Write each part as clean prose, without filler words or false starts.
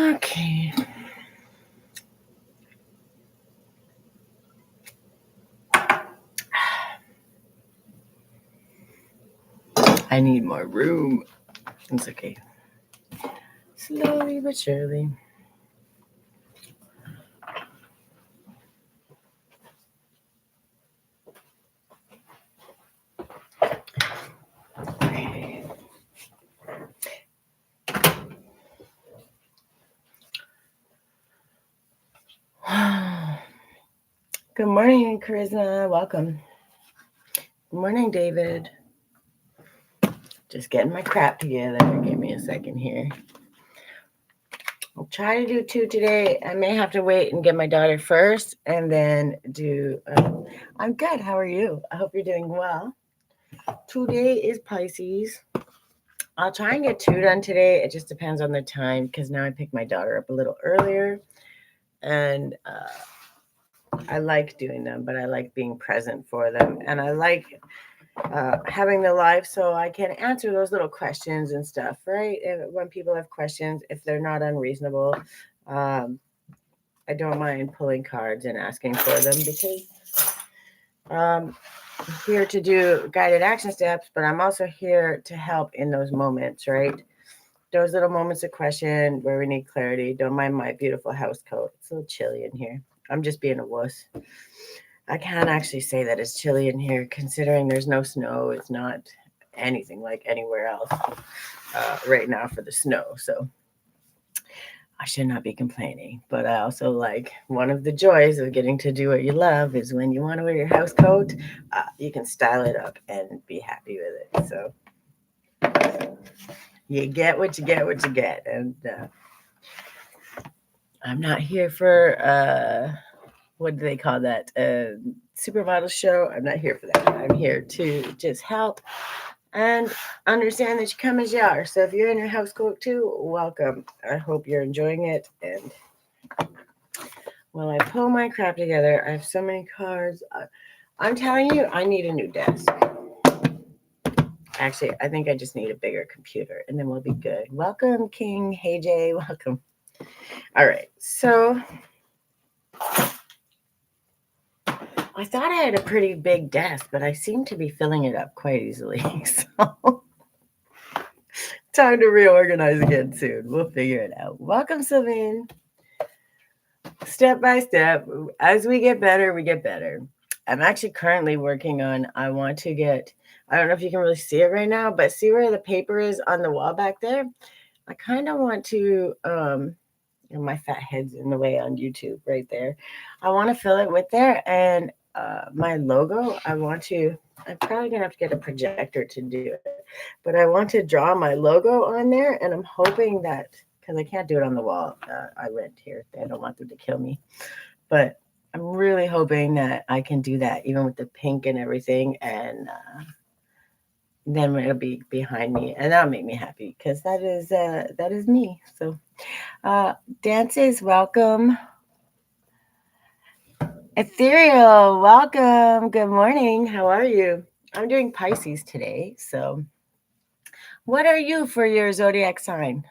Okay. I need more room. It's okay. Slowly but surely. Good morning, Charisma. Welcome. Good morning, David. Just getting my crap together. Give me a second here. I'll try to do 2 today. I may have to wait and get my daughter first and then do. I'm good. How are you? I hope you're doing well. Today is Pisces. I'll try and get 2 done today. It just depends on the time because now I picked my daughter up a little earlier. And I like doing them, but I like being present for them. And I like having the live so I can answer those little questions and stuff, right? When people have questions, if they're not unreasonable, I don't mind pulling cards and asking for them because I'm here to do guided action steps, but I'm also here to help in those moments, right? Those little moments of question where we need clarity. Don't mind my beautiful house coat. It's a little chilly in here. I'm just being a wuss. I can't actually say that it's chilly in here considering there's no snow. It's not anything like anywhere else right now for the snow. So I should not be complaining. But I also like one of the joys of getting to do what you love is when you want to wear your house coat, you can style it up and be happy with it. So you get what you get what you get. And I'm not here for what do they call that? Supermodel show. I'm not here for that. I'm here to just help and understand that you come as you are. So if you're in your house coat too, welcome. I hope you're enjoying it. And while I pull my crap together, I have so many cards. I'm telling you, I need a new desk. Actually, I think I just need a bigger computer and then we'll be good. Welcome, King. Hey, Jay. Welcome. All right. So I thought I had a pretty big desk, but I seem to be filling it up quite easily. So time to reorganize again soon. We'll figure it out. Welcome, Sylvain. Step by step, as we get better, we get better. I'm actually currently working on, I want to get, I don't know if you can really see it right now, but see where the paper is on the wall back there? I kind of want to, my fat head's in the way on YouTube right there. I want to fill it with there and my logo, I'm probably going to have to get a projector to do it, but I want to draw my logo on there and I'm hoping that, because I can't do it on the wall. I rent here. I don't want them to kill me. But I'm really hoping that I can do that, even with the pink and everything. And then it'll be behind me. And that'll make me happy because that is me. So Dances, welcome. Ethereal, welcome. Good morning. How are you? I'm doing Pisces today. So what are you for your zodiac sign?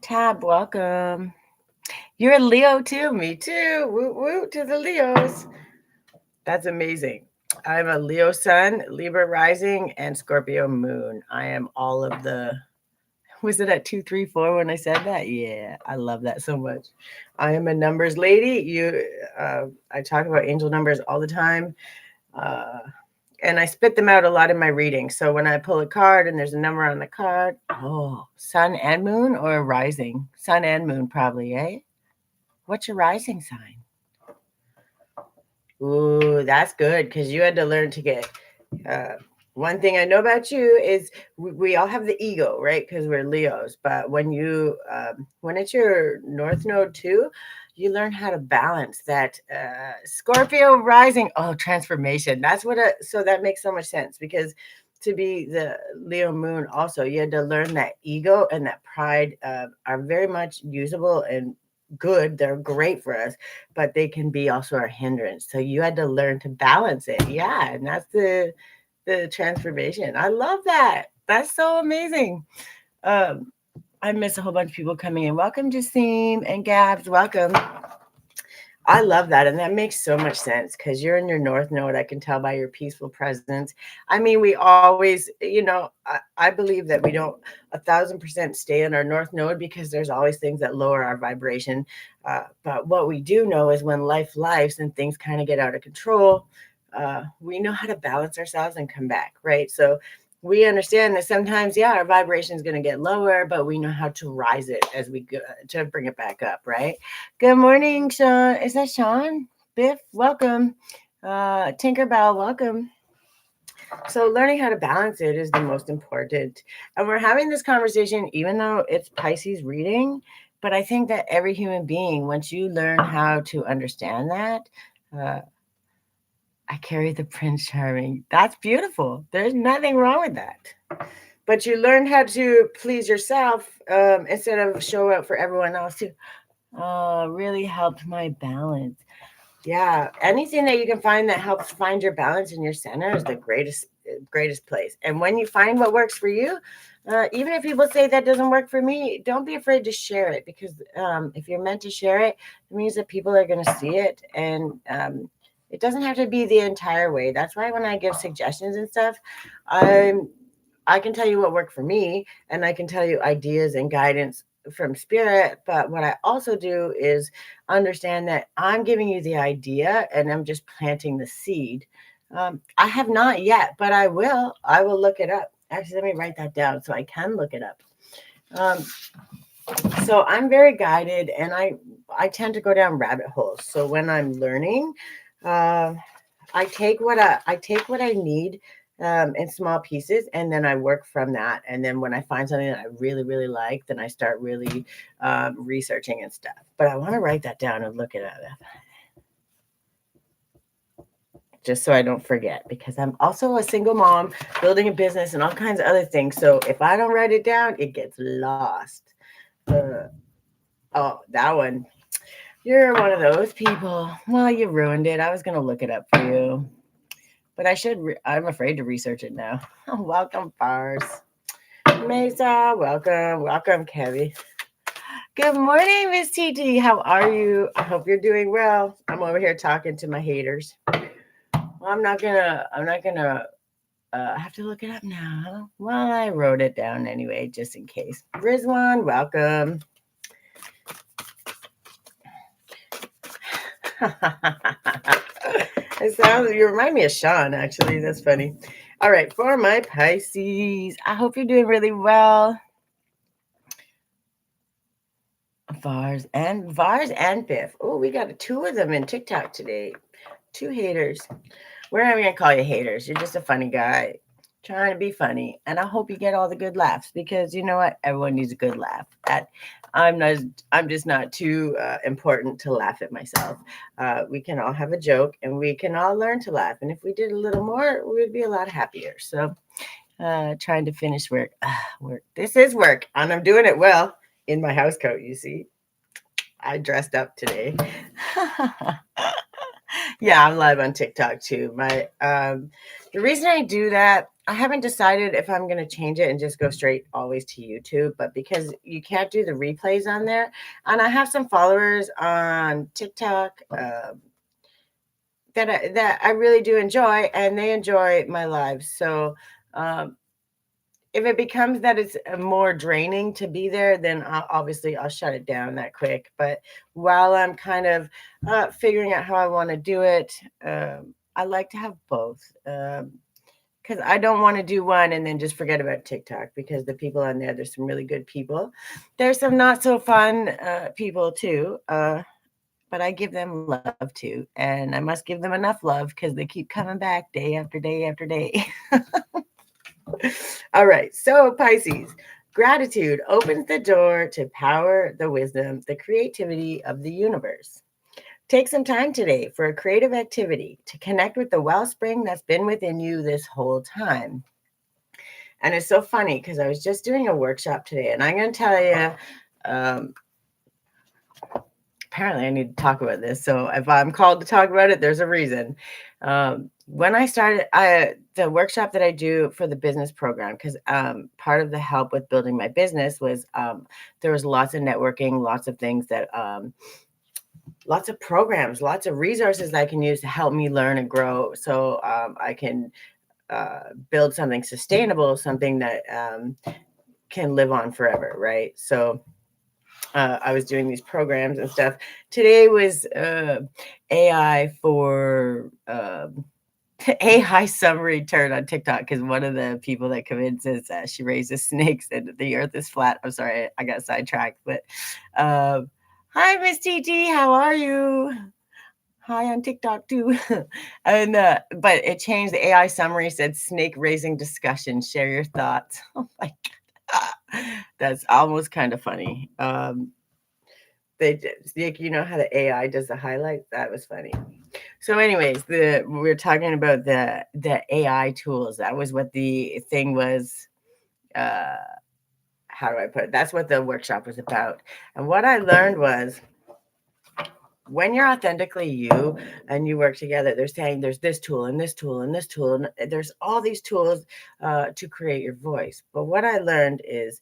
Tab, welcome. You're a Leo too. Me too. Woo woo to the Leos. That's amazing. I'm a Leo sun, Libra rising, and Scorpio moon. I am all of the. Was it at 2, 3, 4 when I said that? Yeah, I love that so much. I am a numbers lady. I talk about angel numbers all the time. And I spit them out a lot in my reading. So when I pull a card and there's a number on the card, sun and moon or rising? Sun and moon, probably, eh? What's your rising sign? Ooh, that's good because you had to learn to get. One thing I know about you is we all have the ego, right? Because we're Leos. But when it's your North Node too, you learn how to balance that Scorpio rising. Oh, transformation. So that makes so much sense because to be the Leo moon also, you had to learn that ego and that pride are very much usable and good. They're great for us, but they can be also our hindrance. So you had to learn to balance it. Yeah. And the transformation. I love that. That's so amazing. Um, I miss a whole bunch of people coming in. Welcome, Jasim and Gabs. Welcome. I love that. And that makes so much sense because you're in your North Node. I can tell by your peaceful presence. I mean, we always, I believe that we don't 1,000% stay in our North Node because there's always things that lower our vibration. But what we do know is when lives and things kind of get out of control, we know how to balance ourselves and come back, right? So we understand that sometimes, yeah, our vibration is going to get lower, but we know how to rise it as we go to bring it back up, right? Good morning, Sean. Is that Sean? Biff, welcome. Tinkerbell, welcome. So learning how to balance it is the most important. And we're having this conversation, even though it's Pisces reading, but I think that every human being, once you learn how to understand that, uh, I carry the Prince Charming. That's beautiful. There's nothing wrong with that. But you learn how to please yourself instead of show up for everyone else too. Really helped my balance. Yeah, anything that you can find that helps find your balance in your center is the greatest place. And when you find what works for you, even if people say that doesn't work for me, don't be afraid to share it because if you're meant to share it, it means that people are going to see it, and it doesn't have to be the entire way. That's why when I give suggestions and stuff, I can tell you what worked for me, and I can tell you ideas and guidance from spirit. But what I also do is understand that I'm giving you the idea and I'm just planting the seed. I have not yet, but I will. I will look it up. Actually, let me write that down so I can look it up. Um, so I'm very guided, and I tend to go down rabbit holes. So when I'm learning, uh, I take what I need in small pieces, and then I work from that. And then when I find something that I really like, then I start really researching and stuff. But I want to write that down and look it up, just so I don't forget, because I'm also a single mom building a business and all kinds of other things. So if I don't write it down, it gets lost. Oh, that one. You're one of those people. Well, you ruined it. I was going to look it up for you. But I'm afraid to research it now. Welcome, Bars. Mesa, welcome. Welcome, Kevin. Good morning, Miss TT. How are you? I hope you're doing well. I'm over here talking to my haters. Well, I'm not gonna I have to look it up now. Well, I wrote it down anyway, just in case. Rizwan, welcome. You remind me of Sean, actually. That's funny. All right, for my Pisces, I hope you're doing really well. Vars and Biff. Oh, we got two of them in TikTok today. Two haters. We're not gonna call you haters. You're just a funny guy trying to be funny, and I hope you get all the good laughs because you know what? Everyone needs a good laugh. I'm just not too important to laugh at myself. We can all have a joke, and we can all learn to laugh. And if we did a little more, we would be a lot happier. So, trying to finish work. Work. This is work, and I'm doing it well in my house coat. You see, I dressed up today. Yeah, I'm live on TikTok too. The reason I do that, I haven't decided if I'm going to change it and just go straight always to YouTube, but because you can't do the replays on there, and I have some followers on TikTok that I really do enjoy, and they enjoy my lives. So if it becomes that it's more draining to be there, then obviously I'll shut it down that quick. But while I'm kind of figuring out how I want to do it, I like to have both because I don't want to do one and then just forget about TikTok because the people on there's some really good people. There's some not so fun people too. But I give them love too. And I must give them enough love because they keep coming back day after day after day. All right. So, Pisces, gratitude opens the door to power, the wisdom, the creativity of the universe. Take some time today for a creative activity to connect with the wellspring that's been within you this whole time. And it's so funny because I was just doing a workshop today, and I'm going to tell you, apparently I need to talk about this. So if I'm called to talk about it, there's a reason. When I started the workshop that I do for the business program, because part of the help with building my business was there was lots of networking, lots of things that lots of programs, lots of resources I can use to help me learn and grow, so I can build something sustainable, something that can live on forever, right? So I was doing these programs and stuff. Today was AI for AI summary turn on TikTok, because one of the people that come in says she raises snakes and the earth is flat. I'm sorry, I got sidetracked, but hi, Miss TT, how are you? Hi on TikTok too. And but it changed. The AI summary said snake raising discussion. Share your thoughts. Oh my god. That's almost kind of funny. You know how the AI does the highlights? That was funny. So anyways, we're talking about the AI tools. That was what the thing was. How do I put it? That's what the workshop was about. And what I learned was, when you're authentically you and you work together, they're saying there's this tool and this tool and this tool, and there's all these tools to create your voice. But what I learned is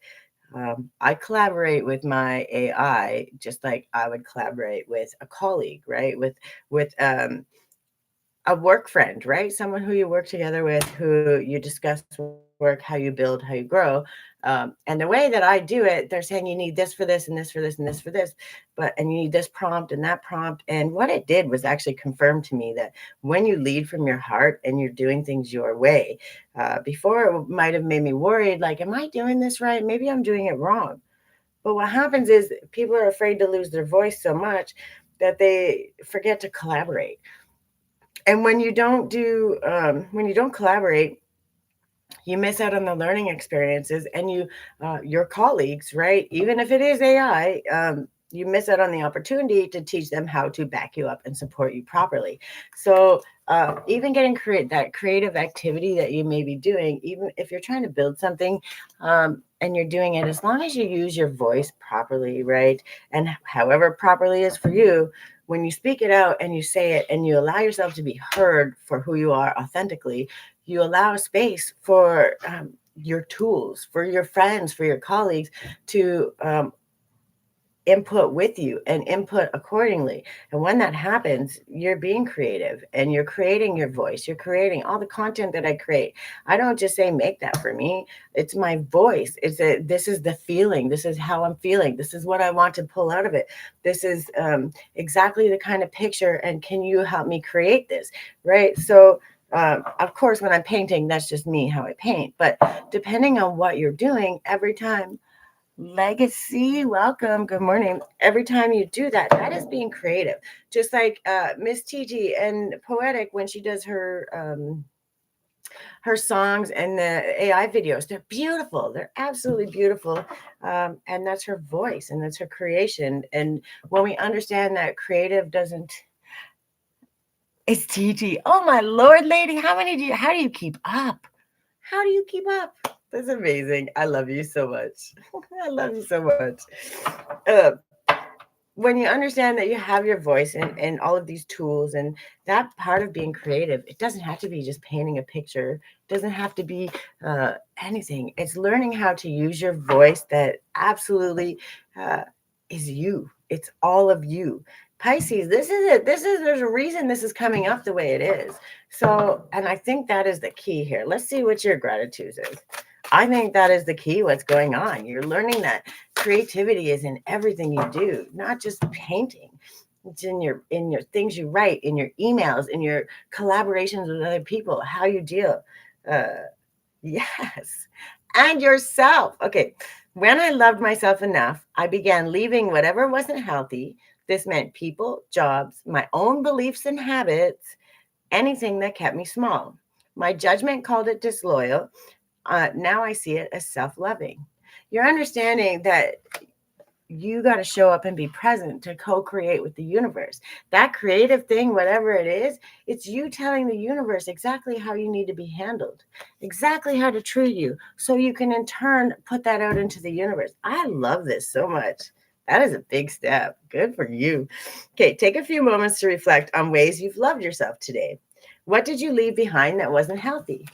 I collaborate with my AI just like I would collaborate with a colleague, right? With a work friend, right? Someone who you work together with, who you discuss work, how you build, how you grow. And the way that I do it, they're saying you need this for this and this for this and this for this, and you need this prompt and that prompt. And what it did was actually confirm to me that when you lead from your heart and you're doing things your way, before it might have made me worried, like, am I doing this right? Maybe I'm doing it wrong. But what happens is people are afraid to lose their voice so much that they forget to collaborate. And when you don't collaborate, you miss out on the learning experiences, and your colleagues, right? Even if it is AI, you miss out on the opportunity to teach them how to back you up and support you properly. So even getting that creative activity that you may be doing, even if you're trying to build something, and you're doing it, as long as you use your voice properly, right? And however properly is for you, when you speak it out and you say it and you allow yourself to be heard for who you are authentically, you allow space for your tools, for your friends, for your colleagues to input with you and input accordingly. And when that happens, you're being creative and you're creating your voice. You're creating all the content that I create. I don't just say, make that for me. It's my voice. This is the feeling. This is how I'm feeling. This is what I want to pull out of it. This is exactly the kind of picture. And can you help me create this? Right. So of course, when I'm painting, that's just me, how I paint. But depending on what you're doing, every time, Legacy, welcome. Good morning. Every time you do that, that is being creative. Just like Miss TG and Poetic, when she does her songs and the AI videos, they're beautiful. They're absolutely beautiful. And that's her voice and that's her creation. And when we understand that creative doesn't, it's TG. Oh my Lord, lady, how do you keep up? How do you keep up? That's amazing. I love you so much. I love you so much. Uh, when you understand that you have your voice and all of these tools and that part of being creative, it doesn't have to be just painting a picture. It doesn't have to be anything. It's learning how to use your voice that absolutely is you. It's all of you. Pisces, this is it. There's a reason this is coming up the way it is. So, and I think that is the key here. Let's see what your gratitude is. I think that is the key, what's going on. You're learning that creativity is in everything you do, not just painting. It's in your things you write, in your emails, in your collaborations with other people, how you deal. Yes. And yourself. Okay. When I loved myself enough, I began leaving whatever wasn't healthy. This meant people, jobs, my own beliefs and habits, anything that kept me small. My judgment called it disloyal. Now I see it as self-loving. You're understanding that you got to show up and be present to co-create with the universe. That creative thing, whatever it is, it's you telling the universe exactly how you need to be handled, exactly how to treat you, so you can in turn put that out into the universe. I love this so much. That is a big step. Good for you. Okay, take a few moments to reflect on ways you've loved yourself today. What did you leave behind that wasn't healthy?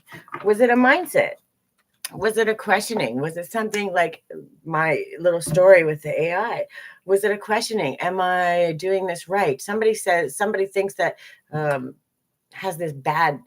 Was it a mindset? Was it a questioning? Was it something like my little story with the AI? Was it a questioning? Am I doing this right? Somebody thinks that has this bad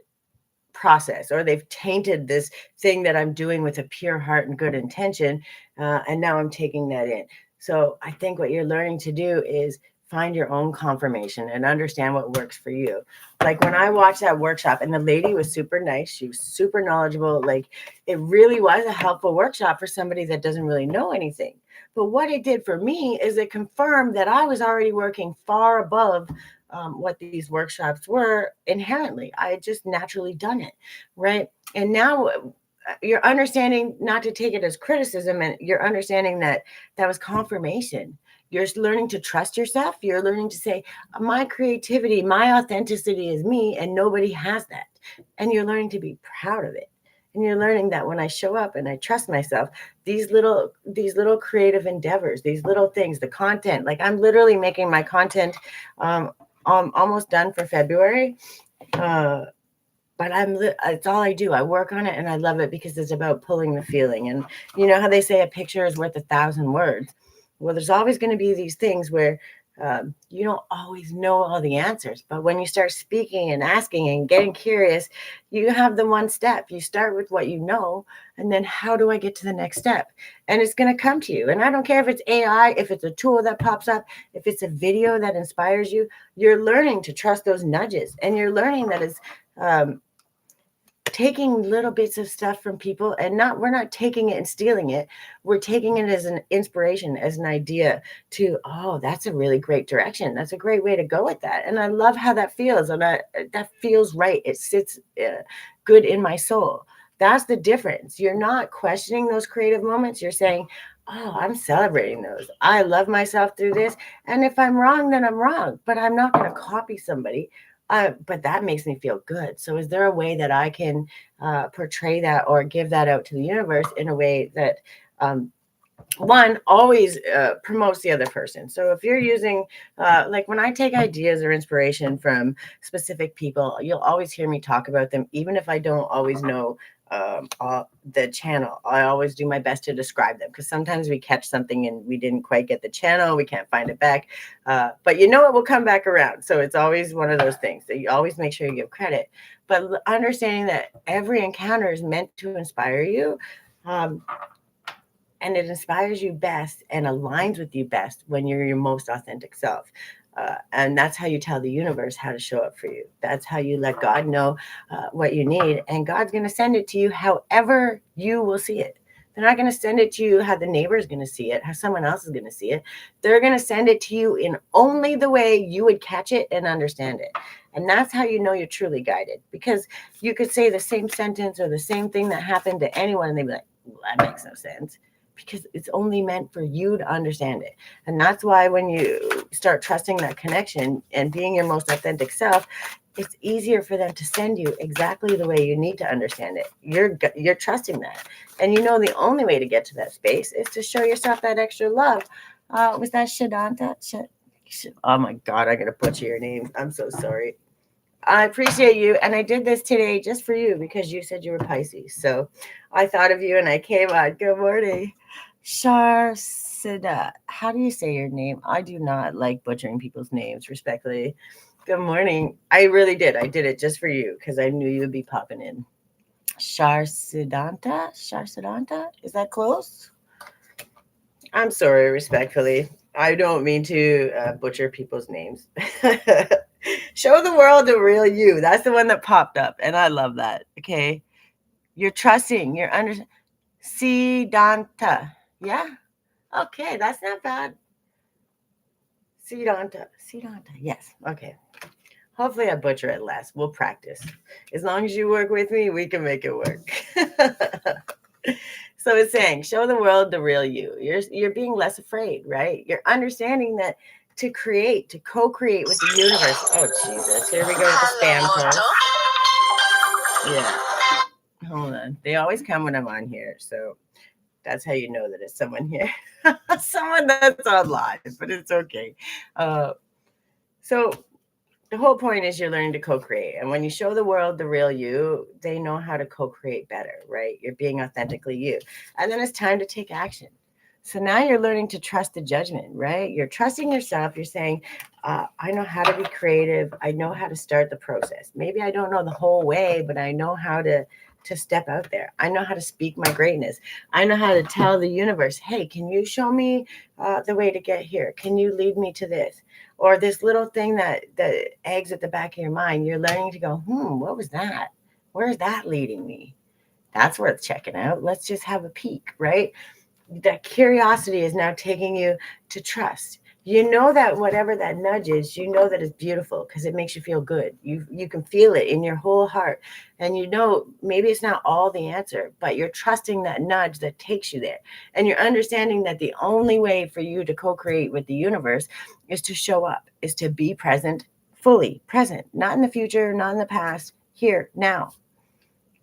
process, or they've tainted this thing that I'm doing with a pure heart and good intention. And now I'm taking that in. So I think what you're learning to do is find your own confirmation and understand what works for you. Like when I watched that workshop and the lady was super nice, she was super knowledgeable. Like it really was a helpful workshop for somebody that doesn't really know anything. But what it did for me is it confirmed that I was already working far above what these workshops were inherently. I had just naturally done it, right? And now you're understanding not to take it as criticism, and you're understanding that that was confirmation. You're learning to trust yourself. You're learning to say, my creativity, my authenticity is me, and nobody has that. And you're learning to be proud of it. And you're learning that when I show up and I trust myself, these little creative endeavors, these little things, the content, like I'm literally making my content almost done for February. But it's all I do. I work on it and I love it because it's about pulling the feeling. And you know how they say a picture is worth 1,000 words. Well, there's always going to be these things where you don't always know all the answers. But when you start speaking and asking and getting curious, you have the one step. You start with what you know, and then how do I get to the next step? And it's going to come to you. And I don't care if it's AI, if it's a tool that pops up, if it's a video that inspires you, you're learning to trust those nudges. And you're learning that it's taking little bits of stuff from people, and we're not taking it and stealing it. We're taking it as an inspiration, as an idea to, oh, that's a really great direction. That's a great way to go with that. And I love how that feels. And that feels right. It sits good in my soul. That's the difference. You're not questioning those creative moments. You're saying, oh, I'm celebrating those. I love myself through this. And if I'm wrong, then I'm wrong. But I'm not going to copy somebody. But that makes me feel good. So is there a way that I can portray that or give that out to the universe in a way that one always promotes the other person? So if you're using, like when I take ideas or inspiration from specific people, you'll always hear me talk about them, even if I don't always know the channel. I always do my best to describe them, because sometimes we catch something and we didn't quite get the channel, we can't find it back, but you know it will come back around. So it's always one of those things that you always make sure you give credit, but understanding that every encounter is meant to inspire you, and it inspires you best and aligns with you best when you're your most authentic self. And that's how you tell the universe how to show up for you. That's how you let God know what you need. And God's going to send it to you however you will see it. They're not going to send it to you how the neighbor is going to see it, how someone else is going to see it. They're going to send it to you in only the way you would catch it and understand it. And that's how you know you're truly guided. Because you could say the same sentence or the same thing that happened to anyone, and they'd be like, well, that makes no sense. Because it's only meant for you to understand it. And that's why when you start trusting that connection and being your most authentic self, it's easier for them to send you exactly the way you need to understand it. You're trusting that. And you know the only way to get to that space is to show yourself that extra love. Was that Shadanta? Oh my God, I'm going to butcher your name. I'm so sorry. I appreciate you. And I did this today just for you because you said you were Pisces. So I thought of you and I came on. Good morning. Sharsida. How do you say your name? I do not like butchering people's names, respectfully. Good morning. I really did. I did it just for you because I knew you'd be popping in. Sharsidanta? Sharsidanta? Is that close? I'm sorry, respectfully. I don't mean to butcher people's names. Show the world the real you. That's the one that popped up. And I love that. Okay. You're trusting. You're under. Siddhanta. Yeah. Okay. That's not bad. Siddhanta. Siddhanta. Yes. Okay. Hopefully I butcher it less. We'll practice. As long as you work with me, we can make it work. So it's saying, show the world the real you. You're being less afraid, right? You're understanding that to create, to co-create with the universe. Oh, Jesus. Here we go with the spam call. Yeah. Hold on. They always come when I'm on here. So That's how you know that it's someone here. Someone that's on live, but it's okay. Uh, so the whole point is you're learning to co-create. And when you show the world the real you, they know how to co-create better, right? You're being authentically you. And then it's time to take action. So now you're learning to trust the judgment, right? You're trusting yourself. You're saying, I know how to be creative. I know how to start the process. Maybe I don't know the whole way, but I know how to step out there. I know how to speak my greatness. I know how to tell the universe, hey, can you show me the way to get here? Can you lead me to this? Or this little thing that eggs at the back of your mind, you're learning to go, what was that? Where's that leading me? That's worth checking out. Let's just have a peek, right? That curiosity is now taking you to trust. You know that whatever that nudge is, you know that it's beautiful because it makes you feel good. You can feel it in your whole heart. And you know maybe it's not all the answer, but you're trusting that nudge that takes you there. And you're understanding that the only way for you to co-create with the universe is to show up, is to be present, fully present, not in the future, not in the past, here, now.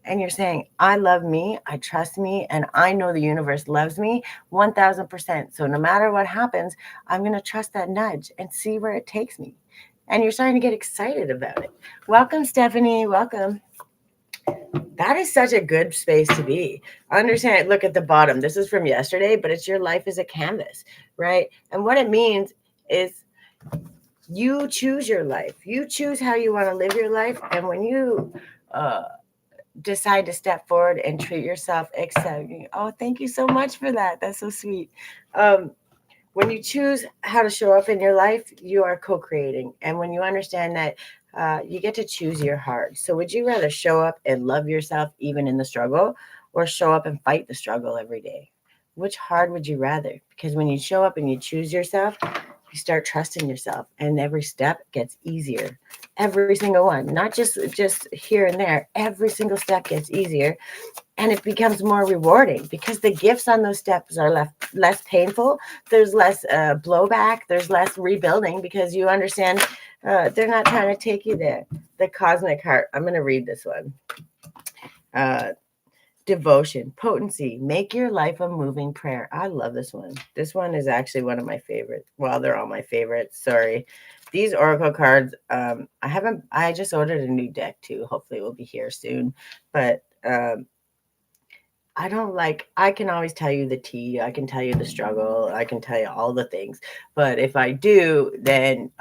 And you're saying, I love me, I trust me, and I know the universe loves me 1000%. So no matter what happens, I'm going to trust that nudge and see where it takes me. And you're starting to get excited about it. Welcome, Stephanie. Welcome. That is such a good space to be. Understand, look at the bottom. This is from yesterday, but it's your life as a canvas, right? And what it means is you choose your life. You choose how you want to live your life. And when you, decide to step forward and treat yourself accepting. Oh, thank you so much for that. That's so sweet. Um, when you choose how to show up in your life, you are co-creating. And when you understand that, you get to choose your heart. So would you rather show up and love yourself even in the struggle, or show up and fight the struggle every day? Which hard would you rather? Because when you show up and you choose yourself, you start trusting yourself, and every step gets easier. Every single one, not just here and there. Every single step gets easier, and it becomes more rewarding because the gifts on those steps are less painful. There's less blowback. There's less rebuilding because you understand they're not trying to take you there. The cosmic heart. I'm going to read this one. Uh, Devotion, potency, make your life a moving prayer. I love this one. This one is actually one of my favorites. Well, they're all my favorites. Sorry. These Oracle cards, I just ordered a new deck too. Hopefully it will be here soon. But I can always tell you the tea. I can tell you the struggle. I can tell you all the things. But if I do, then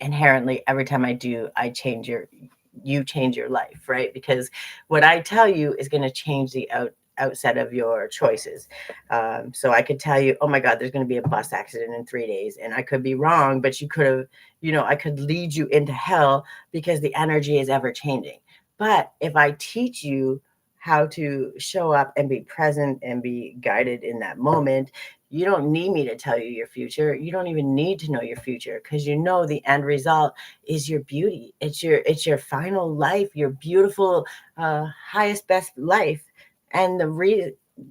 inherently every time I do, you change your life, right? Because what I tell you is going to change the outset of your choices. So I could tell you, oh my God, there's going to be a bus accident in 3 days, and I could be wrong, but you could have, I could lead you into hell because the energy is ever changing. But if I teach you how to show up and be present and be guided in that moment, you don't need me to tell you your future. You don't even need to know your future because you know the end result is your beauty. It's your final life, your beautiful, highest, best life. And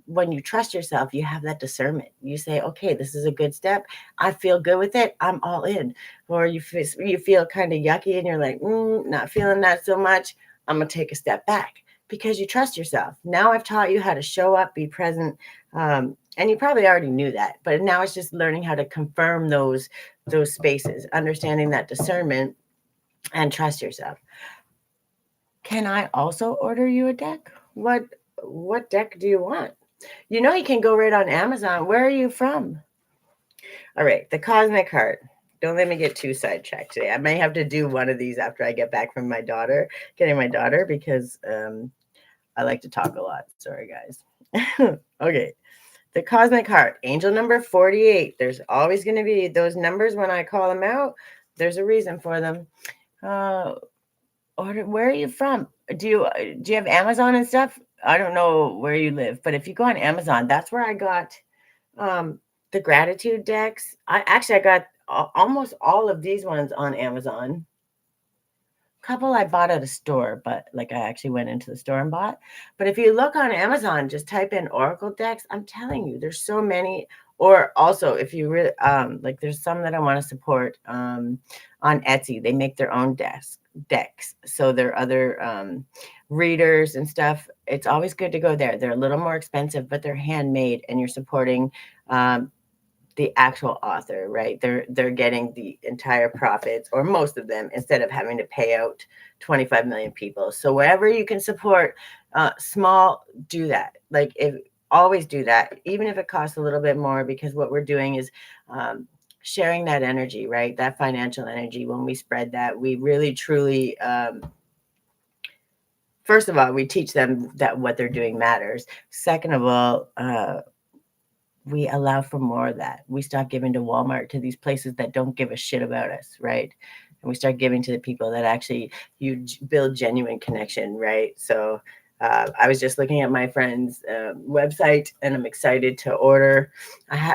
when you trust yourself, you have that discernment. You say, okay, this is a good step. I feel good with it. I'm all in. Or you feel kind of yucky and you're like, not feeling that so much. I'm going to take a step back because you trust yourself. Now I've taught you how to show up, be present, and you probably already knew that, but now it's just learning how to confirm those spaces, understanding that discernment, and trust yourself. Can I also order you a deck? What deck do you want? You can go right on Amazon. Where are you from? All right, the Cosmic Heart. Don't let me get too sidetracked today. I may have to do one of these after I get back from getting my daughter, because I like to talk a lot. Sorry, guys. Okay. The Cosmic Heart, angel number 48. There's always going to be those numbers when I call them out. There's a reason for them. Where are you from? Do you have Amazon and stuff? I don't know where you live, but if you go on Amazon, that's where I got the gratitude decks. I got almost all of these ones on Amazon. Couple I bought at a store, but I actually went into the store and bought. But if you look on Amazon, just type in Oracle decks. I'm telling you, there's so many Or also, if you really like, there's some that I want to support on Etsy. They make their own decks, so there are other readers and stuff. It's always good to go there. They're a little more expensive, but they're handmade, and you're supporting the actual author, right? They're getting the entire profits, or most of them, instead of having to pay out 25 million people. So wherever you can support small, do that. Like, if always do that, even if it costs a little bit more, because what we're doing is sharing that energy, right? That financial energy. When we spread that, we really truly first of all, we teach them that what they're doing matters. Second of all, we allow for more of that. We stop giving to Walmart, to these places that don't give a shit about us, right? And we start giving to the people that actually build genuine connection, right? So I was just looking at my friend's website, and I'm excited to order.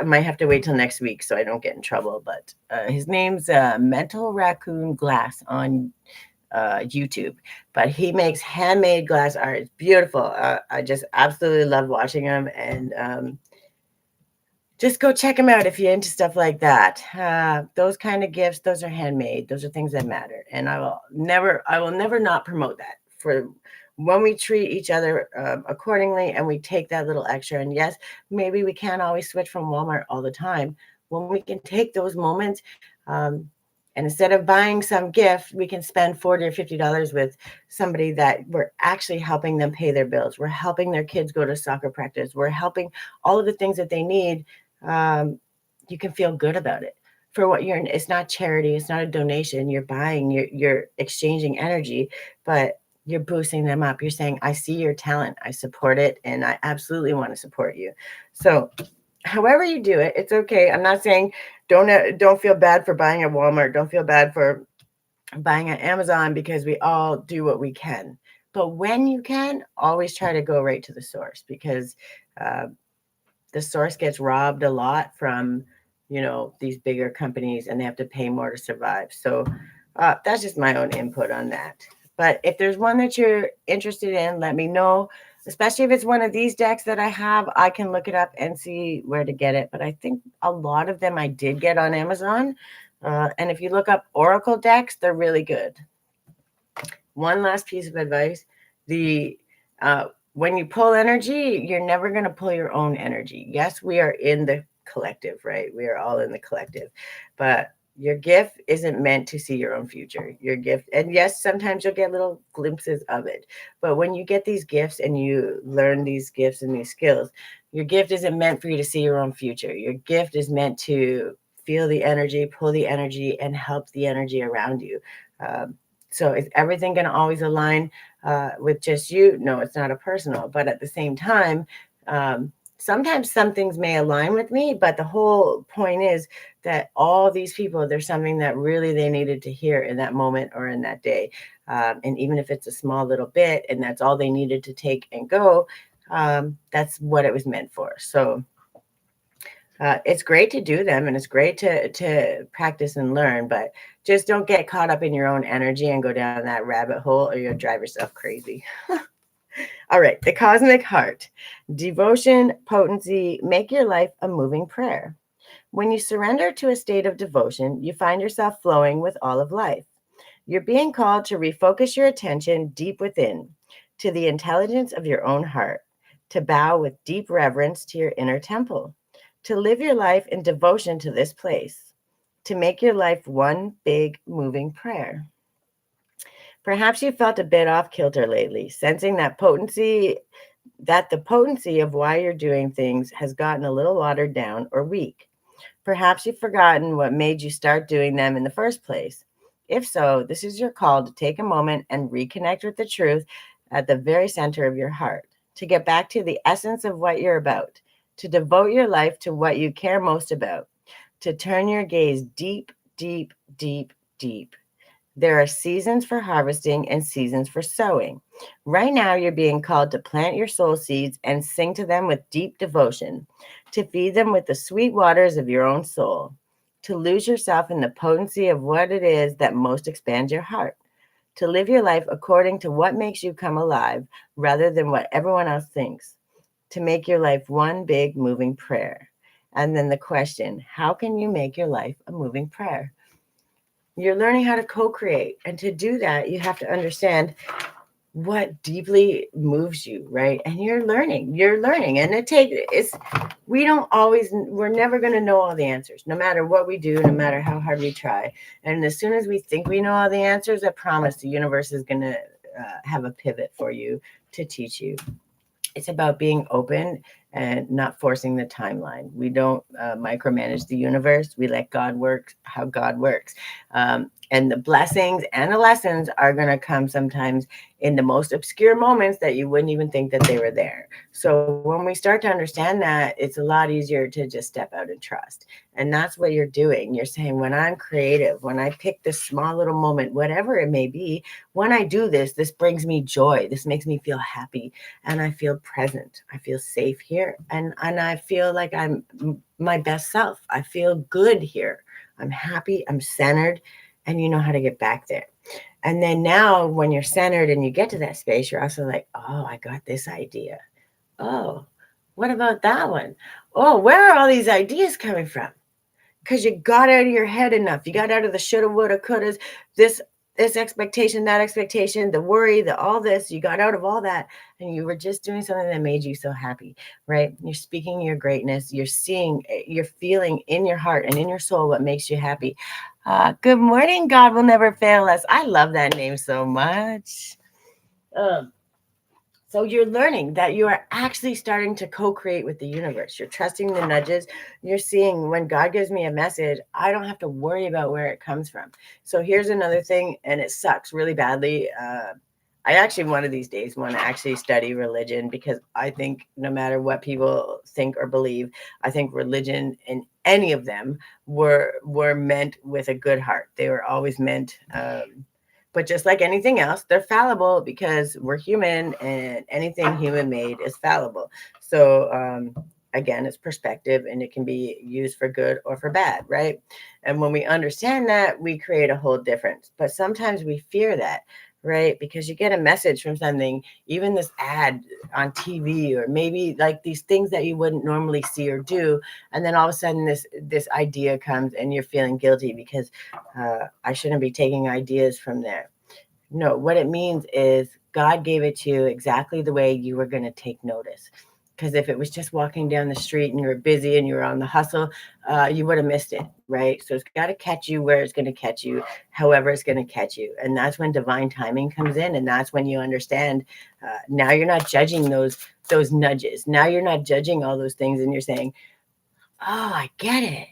Might have to wait till next week so I don't get in trouble. But his name's Mental Raccoon Glass on YouTube, but he makes handmade glass art. It's beautiful. I just absolutely love watching him, and just go check them out if you're into stuff like that. Those kind of gifts, those are handmade. Those are things that matter. And I will never not promote that. For when we treat each other accordingly, and we take that little extra. And yes, maybe we can't always switch from Walmart all the time. When we can take those moments, and instead of buying some gift, we can spend $40 or $50 with somebody that we're actually helping them pay their bills. We're helping their kids go to soccer practice. We're helping all of the things that they need. You can feel good about it for what you're. It's not charity. It's not a donation. You're buying. You're exchanging energy, but you're boosting them up. You're saying, "I see your talent. I support it, and I absolutely want to support you." So, however you do it, it's okay. I'm not saying don't feel bad for buying at Walmart. Don't feel bad for buying at Amazon, because we all do what we can. But when you can, always try to go right to the source, because the source gets robbed a lot from, these bigger companies, and they have to pay more to survive. So that's just my own input on that. But if there's one that you're interested in, let me know. Especially if it's one of these decks that I have, I can look it up and see where to get it. But I think a lot of them I did get on Amazon. And if you look up Oracle decks, they're really good. One last piece of advice. When you pull energy, you're never going to pull your own energy. Yes, we are in the collective, right? We are all in the collective. But your gift isn't meant to see your own future. Your gift, and yes, sometimes you'll get little glimpses of it. But when you get these gifts and you learn these gifts and these skills, your gift isn't meant for you to see your own future. Your gift is meant to feel the energy, pull the energy, and help the energy around you. So is everything going to always align with just you? No, it's not a personal. But at the same time, sometimes some things may align with me, but the whole point is that all these people, there's something that really they needed to hear in that moment or in that day. And even if it's a small little bit and that's all they needed to take and go, that's what it was meant for. So it's great to do them, and it's great to practice and learn, but just don't get caught up in your own energy and go down that rabbit hole, or you'll drive yourself crazy. All right, the cosmic heart. Devotion, potency, make your life a moving prayer. When you surrender to a state of devotion, you find yourself flowing with all of life. You're being called to refocus your attention deep within, to the intelligence of your own heart, to bow with deep reverence to your inner temple, to live your life in devotion to this place, to make your life one big moving prayer. Perhaps you felt a bit off kilter lately, sensing that the potency of why you're doing things has gotten a little watered down or weak. Perhaps you've forgotten what made you start doing them in the first place. If so, this is your call to take a moment and reconnect with the truth at the very center of your heart, to get back to the essence of what you're about, to devote your life to what you care most about, to turn your gaze deep, deep, deep, deep. There are seasons for harvesting and seasons for sowing. Right now, you're being called to plant your soul seeds and sing to them with deep devotion, to feed them with the sweet waters of your own soul, to lose yourself in the potency of what it is that most expands your heart, to live your life according to what makes you come alive rather than what everyone else thinks, to make your life one big moving prayer. And then the question, how can you make your life a moving prayer? You're learning how to co-create. And to do that, you have to understand what deeply moves you, right? And you're learning. And we're never going to know all the answers, no matter what we do, no matter how hard we try. And as soon as we think we know all the answers, I promise the universe is going to have a pivot for you to teach you. It's about being open and not forcing the timeline. We don't micromanage the universe. We let God work how God works. And the blessings and the lessons are going to come sometimes in the most obscure moments that you wouldn't even think that they were there. So when we start to understand that, it's a lot easier to just step out and trust. And that's what you're doing. You're saying, when I'm creative, when I pick this small little moment, whatever it may be, when I do this, this brings me joy. This makes me feel happy. And I feel present. I feel safe here. And I feel like I'm my best self. I feel good here. I'm happy. I'm centered. And you know how to get back there. And then now when you're centered and you get to that space, you're also like, oh, I got this idea. Oh, what about that one? Oh, where are all these ideas coming from? Because you got out of your head enough. You got out of the shoulda, woulda, couldas, this this expectation, that expectation, the worry, the all this. You got out of all that, and you were just doing something that made you so happy, right? You're speaking your greatness. You're seeing, you're feeling in your heart and in your soul what makes you happy. Good morning, God will never fail us. I love that name so much. Um, so you're learning that you are actually starting to co-create with the universe. You're trusting the nudges. You're seeing, when God gives me a message, I don't have to worry about where it comes from. So here's another thing, and it sucks really badly. I actually one of these days want to actually study religion, because I think no matter what people think or believe, I think religion and any of them were meant with a good heart. They were always meant. But just like anything else, they're fallible because we're human, and anything human made is fallible. So, again, it's perspective, and it can be used for good or for bad, right? And when we understand that, we create a whole difference. But sometimes we fear that, right? Because you get a message from something, even this ad on TV, or maybe like these things that you wouldn't normally see or do. And then all of a sudden this idea comes and you're feeling guilty because I shouldn't be taking ideas from there. No, what it means is God gave it to you exactly the way you were going to take notice. Because if it was just walking down the street and you were busy and you were on the hustle, you would have missed it, right? So it's got to catch you where it's going to catch you, however it's going to catch you. And that's when divine timing comes in. And that's when you understand, now you're not judging those nudges. Now you're not judging all those things, and you're saying, oh, I get it.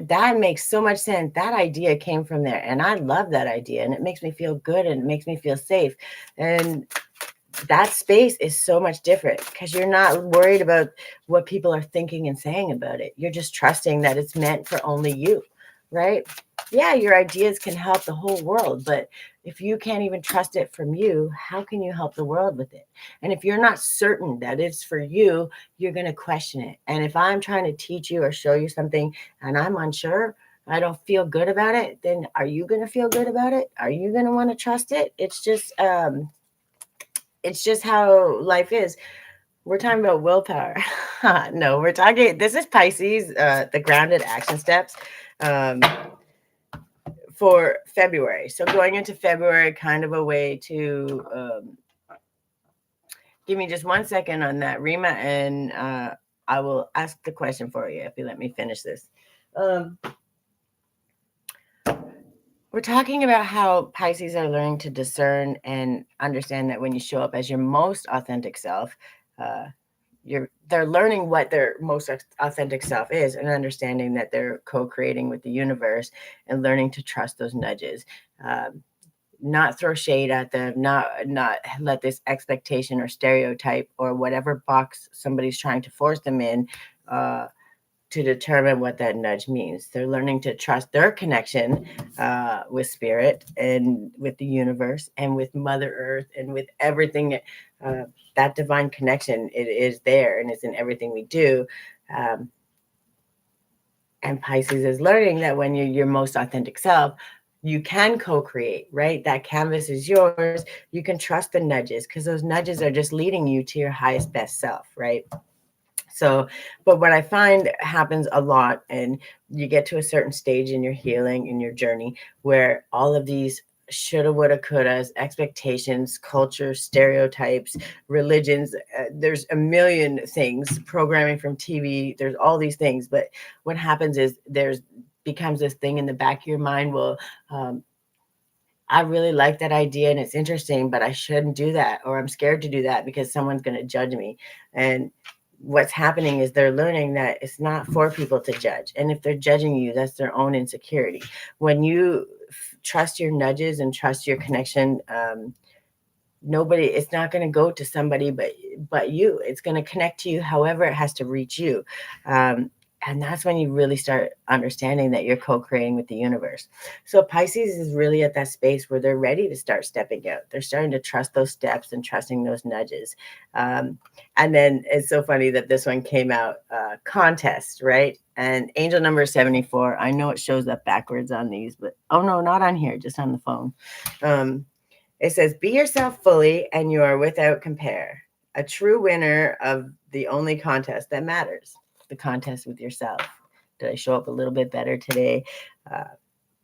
That makes so much sense. That idea came from there, and I love that idea, and it makes me feel good, and it makes me feel safe. And that space is so much different because you're not worried about what people are thinking and saying about it. You're just trusting that it's meant for only you, right? Yeah, your ideas can help the whole world, but if you can't even trust it from you, how can you help the world with it? And if you're not certain that it's for you, you're going to question it. And if I'm trying to teach you or show you something and I'm unsure, I don't feel good about it, then are you going to feel good about it? Are you going to want to trust it? It's just how life is. We're talking about willpower. No, we're talking, this is Pisces, the grounded action steps for February. So going into February, kind of a way to give me just 1 second on that, Rima, and I will ask the question for you if you let me finish this. We're talking about how Pisces are learning to discern and understand that when you show up as your most authentic self, uh, they're learning what their most authentic self is, and understanding that they're co-creating with the universe, and learning to trust those nudges. Not throw shade at them, not let this expectation or stereotype or whatever box somebody's trying to force them in to determine what that nudge means. They're learning to trust their connection with spirit and with the universe and with Mother Earth and with everything. That divine connection, it is there, and it's in everything we do. And Pisces is learning that when you're your most authentic self, you can co-create, right? That canvas is yours. You can trust the nudges, because those nudges are just leading you to your highest best self, right? So, but what I find happens a lot, and you get to a certain stage in your healing, in your journey, where all of these shoulda, woulda, couldas, expectations, culture, stereotypes, religions, there's a million things, programming from TV, there's all these things. But what happens is there's becomes this thing in the back of your mind. Well, I really like that idea and it's interesting, but I shouldn't do that, or I'm scared to do that because someone's going to judge me. And what's happening is they're learning that it's not for people to judge. And if they're judging you, that's their own insecurity. When you trust your nudges and trust your connection, nobody, it's not going to go to somebody but you. It's going to connect to you however it has to reach you. And that's when you really start understanding that you're co-creating with the universe. So Pisces is really at that space where they're ready to start stepping out. They're starting to trust those steps and trusting those nudges. And then it's so funny that this one came out, contest, right? And angel number 74. I know it shows up backwards on these, but oh no, not on here, just on the phone. It says, be yourself fully and you are without compare. A true winner of the only contest that matters, the contest with yourself. Did I show up a little bit better today?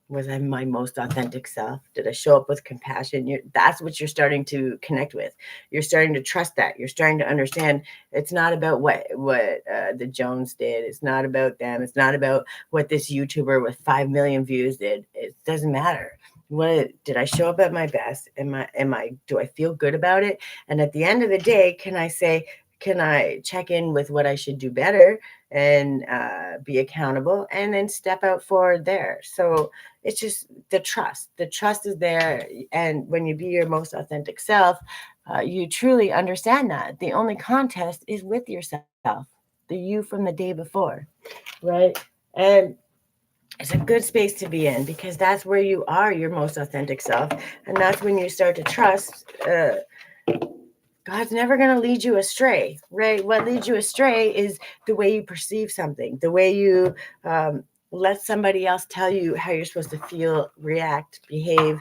Was I my most authentic self? Did I show up with compassion? That's what you're starting to connect with. You're starting to trust that. You're starting to understand it's not about what the Jones did. It's not about them. It's not about what this YouTuber with 5 million views did. It doesn't matter. What did I show up at my best? Do I feel good about it? And at the end of the day, can I check in with what I should do better and be accountable and then step out forward there? So it's just the trust. The trust is there. And when you be your most authentic self, you truly understand that the only contest is with yourself, the you from the day before, right? And it's a good space to be in because that's where you are your most authentic self. And that's when you start to trust God's never going to lead you astray, right? What leads you astray is the way you perceive something, the way you let somebody else tell you how you're supposed to feel, react, behave.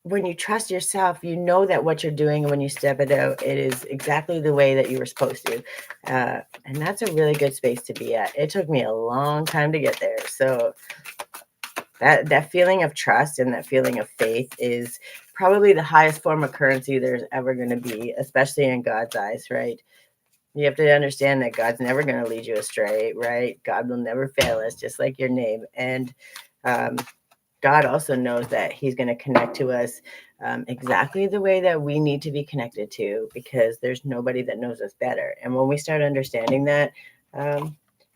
When you trust yourself, you know that what you're doing, and when you step it out, it is exactly the way that you were supposed to. And that's a really good space to be at. It took me a long time to get there. So that feeling of trust and that feeling of faith is probably the highest form of currency there's ever going to be, especially in God's eyes, right? You have to understand that God's never going to lead you astray, right? God will never fail us, just like your name. And God also knows that he's going to connect to us exactly the way that we need to be connected to, because there's nobody that knows us better. And when we start understanding that,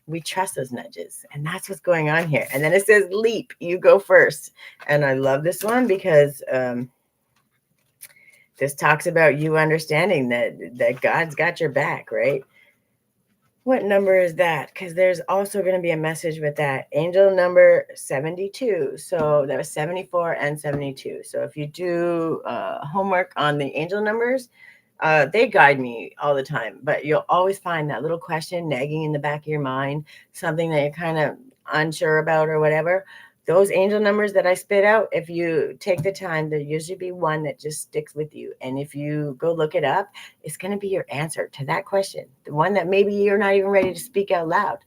we trust those nudges, and that's what's going on here. And then it says, leap, you go first. And I love this one because this talks about you understanding that God's got your back, right? What number is that? Because there's also going to be a message with that. Angel number 72. So that was 74 and 72. So if you do homework on the angel numbers, they guide me all the time. But you'll always find that little question nagging in the back of your mind, something that you're kind of unsure about or whatever. Those angel numbers that I spit out, if you take the time, there'll usually be one that just sticks with you. And if you go look it up, it's going to be your answer to that question. The one that maybe you're not even ready to speak out loud.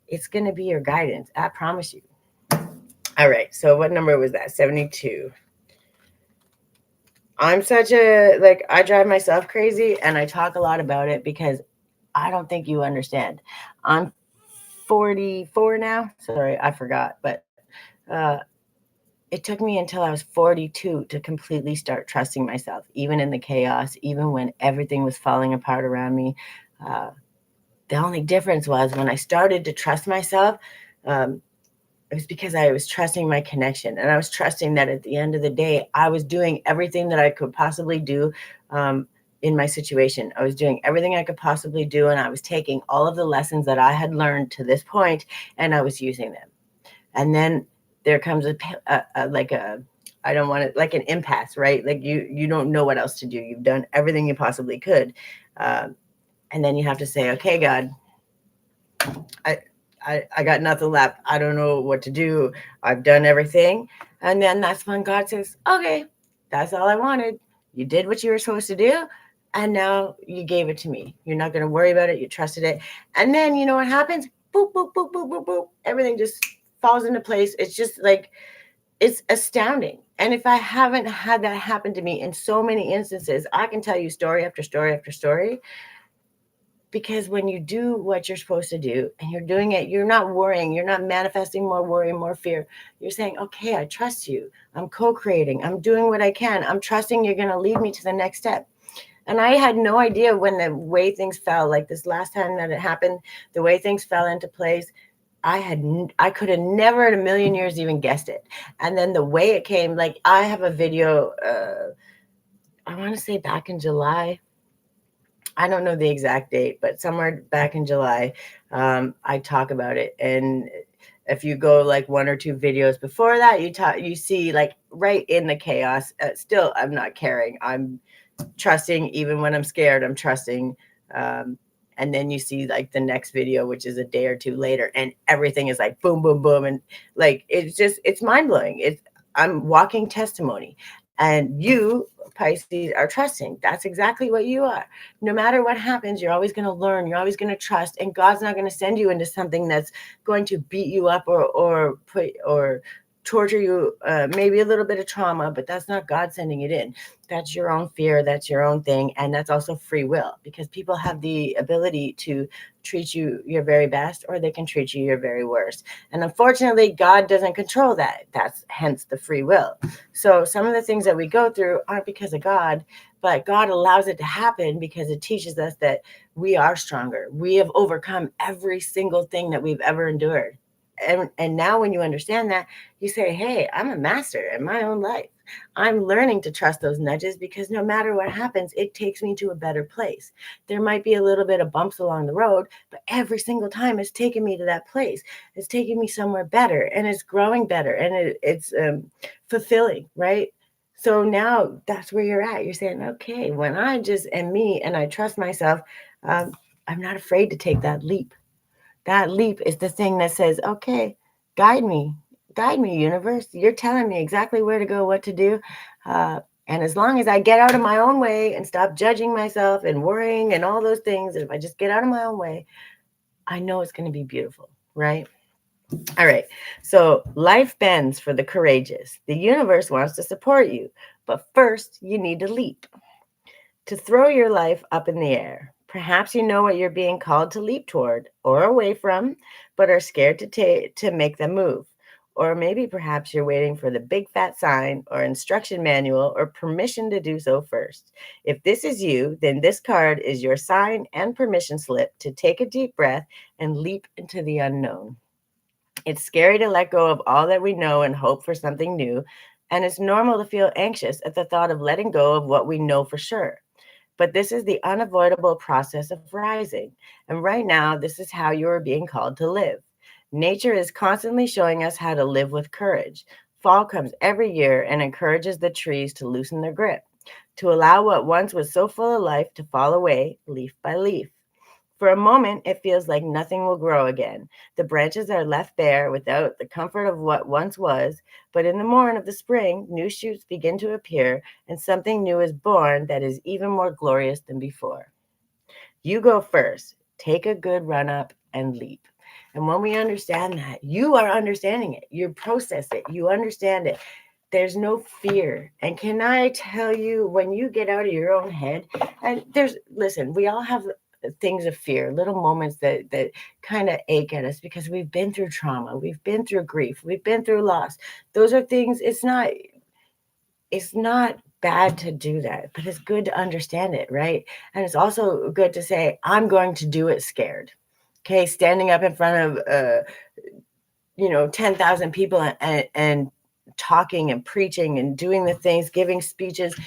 It's going to be your guidance. I promise you. All right. So what number was that? 72. I'm I drive myself crazy and I talk a lot about it because I don't think you understand. I'm 44 now. Sorry, I forgot. But it took me until I was 42 to completely start trusting myself, even in the chaos, even when everything was falling apart around me. The only difference was when I started to trust myself, it was because I was trusting my connection. And I was trusting that at the end of the day, I was doing everything that I could possibly do in my situation. I was doing everything I could possibly do. And I was taking all of the lessons that I had learned to this point, and I was using them. And then there comes I don't want it, like an impasse, right? Like you don't know what else to do. You've done everything you possibly could. And then you have to say, okay, God, I got nothing left. I don't know what to do. I've done everything. And then that's when God says, okay, that's all I wanted. You did what you were supposed to do. And now you gave it to me. You're not going to worry about it. You trusted it. And then you know what happens? Boop, boop, boop, boop, boop, boop. Everything just falls into place. It's just like, it's astounding. And if I haven't had that happen to me in so many instances, I can tell you story after story after story. Because when you do what you're supposed to do and you're doing it, you're not worrying, you're not manifesting more worry, more fear. You're saying, okay, I trust you. I'm co-creating. I'm doing what I can. I'm trusting you're going to lead me to the next step. And I had no idea when the way things fell, like this last time that it happened, the way things fell into place. I could have never in a million years even guessed it. And then the way it came, like I have a video, I want to say back in July. I don't know the exact date, but somewhere back in July, I talk about it. And if you go like one or two videos before that, you see like right in the chaos. Still, I'm not caring. I'm trusting even when I'm scared. I'm trusting. And then you see like the next video, which is a day or two later, and everything is like boom, boom, boom, and like it's mind blowing. I'm walking testimony, and you Pisces are trusting. That's exactly what you are. No matter what happens, you're always going to learn. You're always going to trust, and God's not going to send you into something that's going to beat you up or torture you, maybe a little bit of trauma, but that's not God sending it in. That's your own fear. That's your own thing. And that's also free will, because people have the ability to treat you your very best, or they can treat you your very worst. And unfortunately, God doesn't control that. That's hence the free will. So some of the things that we go through aren't because of God, but God allows it to happen because it teaches us that we are stronger. We have overcome every single thing that we've ever endured. And now when you understand that, you say, hey, I'm a master in my own life. I'm learning to trust those nudges, because no matter what happens, it takes me to a better place. There might be a little bit of bumps along the road, but every single time it's taken me to that place. It's taking me somewhere better, and it's growing better, and it's fulfilling, right? So now that's where you're at. You're saying, okay, when I just am me and I trust myself, I'm not afraid to take that leap. That leap is the thing that says, okay, guide me, universe. You're telling me exactly where to go, what to do. And as long as I get out of my own way and stop judging myself and worrying and all those things, if I just get out of my own way, I know it's going to be beautiful, right? All right. So life bends for the courageous. The universe wants to support you, but first you need to leap, to throw your life up in the air. Perhaps you know what you're being called to leap toward or away from, but are scared to make the move. Or maybe perhaps you're waiting for the big fat sign or instruction manual or permission to do so first. If this is you, then this card is your sign and permission slip to take a deep breath and leap into the unknown. It's scary to let go of all that we know and hope for something new, and it's normal to feel anxious at the thought of letting go of what we know for sure. But this is the unavoidable process of rising. And right now, this is how you are being called to live. Nature is constantly showing us how to live with courage. Fall comes every year and encourages the trees to loosen their grip, to allow what once was so full of life to fall away leaf by leaf. For a moment, it feels like nothing will grow again. The branches are left bare without the comfort of what once was, but in the morn of the spring, new shoots begin to appear, and something new is born that is even more glorious than before. You go first. Take a good run up and leap. And when we understand that, you are understanding it. You process it. You understand it. There's no fear. And can I tell you, when you get out of your own head, and listen, we all have things of fear, little moments that kind of ache at us because we've been through trauma, we've been through grief, we've been through loss. Those are things, it's not bad to do that, but it's good to understand it, right? And it's also good to say, I'm going to do it scared. Okay, standing up in front of 10,000 people and talking and preaching and doing the things, giving speeches,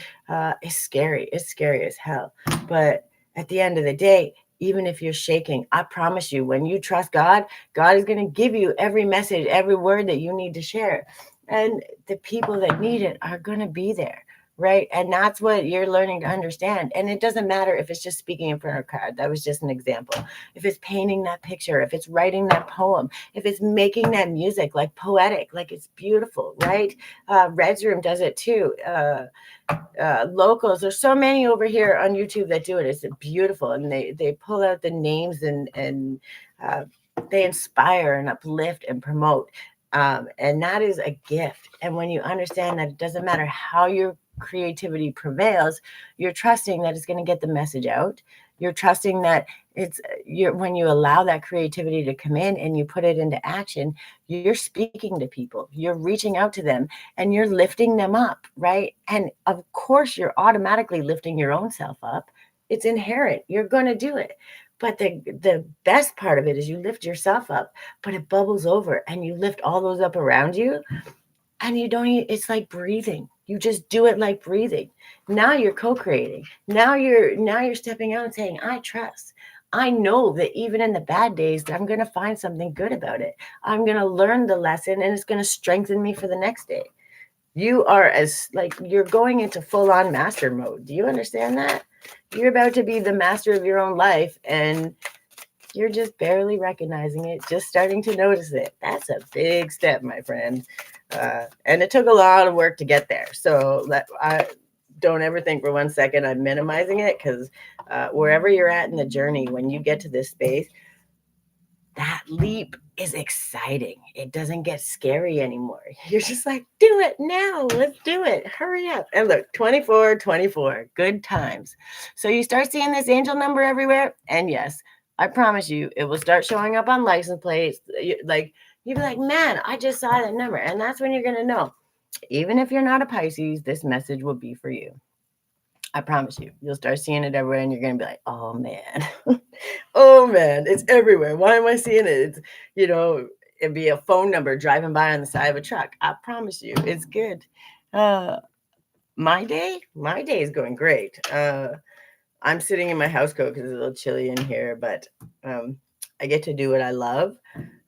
is scary. It's scary as hell. But at the end of the day, even if you're shaking, I promise you, when you trust God, God is going to give you every message, every word that you need to share. And the people that need it are going to be there. right? And that's what you're learning to understand. And it doesn't matter if it's just speaking in front of a crowd. That was just an example. If it's painting that picture, if it's writing that poem, if it's making that music, like poetic, like it's beautiful, right? Red's Room does it too. Locals, there's so many over here on YouTube that do it. It's beautiful, and they pull out the names, and uh, they inspire and uplift and promote, and that is a gift. And when you understand that it doesn't matter how your creativity prevails, you're trusting that it's going to get the message out. You're trusting that when you allow that creativity to come in and you put it into action, you're speaking to people, you're reaching out to them, and you're lifting them up, right? And of course, you're automatically lifting your own self up. It's inherent. You're going to do it. But the best part of it is you lift yourself up, but it bubbles over and you lift all those up around you, and you don't it's like breathing. You just do it like breathing. Now you're co-creating. Now you're stepping out and saying, I trust. I know that even in the bad days, I'm going to find something good about it. I'm going to learn the lesson, and it's going to strengthen me for the next day. You are you're going into full on master mode. Do you understand that? You're about to be the master of your own life, and you're just barely recognizing it, just starting to notice it. That's a big step, my friend. And it took a lot of work to get there. So I don't ever think for 1 second I'm minimizing it, because wherever you're at in the journey, when you get to this space, that leap is exciting. It doesn't get scary anymore. You're just like, do it now. Let's do it. Hurry up. And look, 24, 24, good times. So you start seeing this angel number everywhere. And yes, I promise you, it will start showing up on license plates. Like, you'll be like, man, I just saw that number. And that's when you're going to know. Even if you're not a Pisces, this message will be for you. I promise you, you'll start seeing it everywhere, and you're going to be like, oh man, oh man, it's everywhere. Why am I seeing it? It's, it'd be a phone number driving by on the side of a truck. I promise you, it's good. My day is going great. I'm sitting in my house coat because it's a little chilly in here, but I get to do what I love.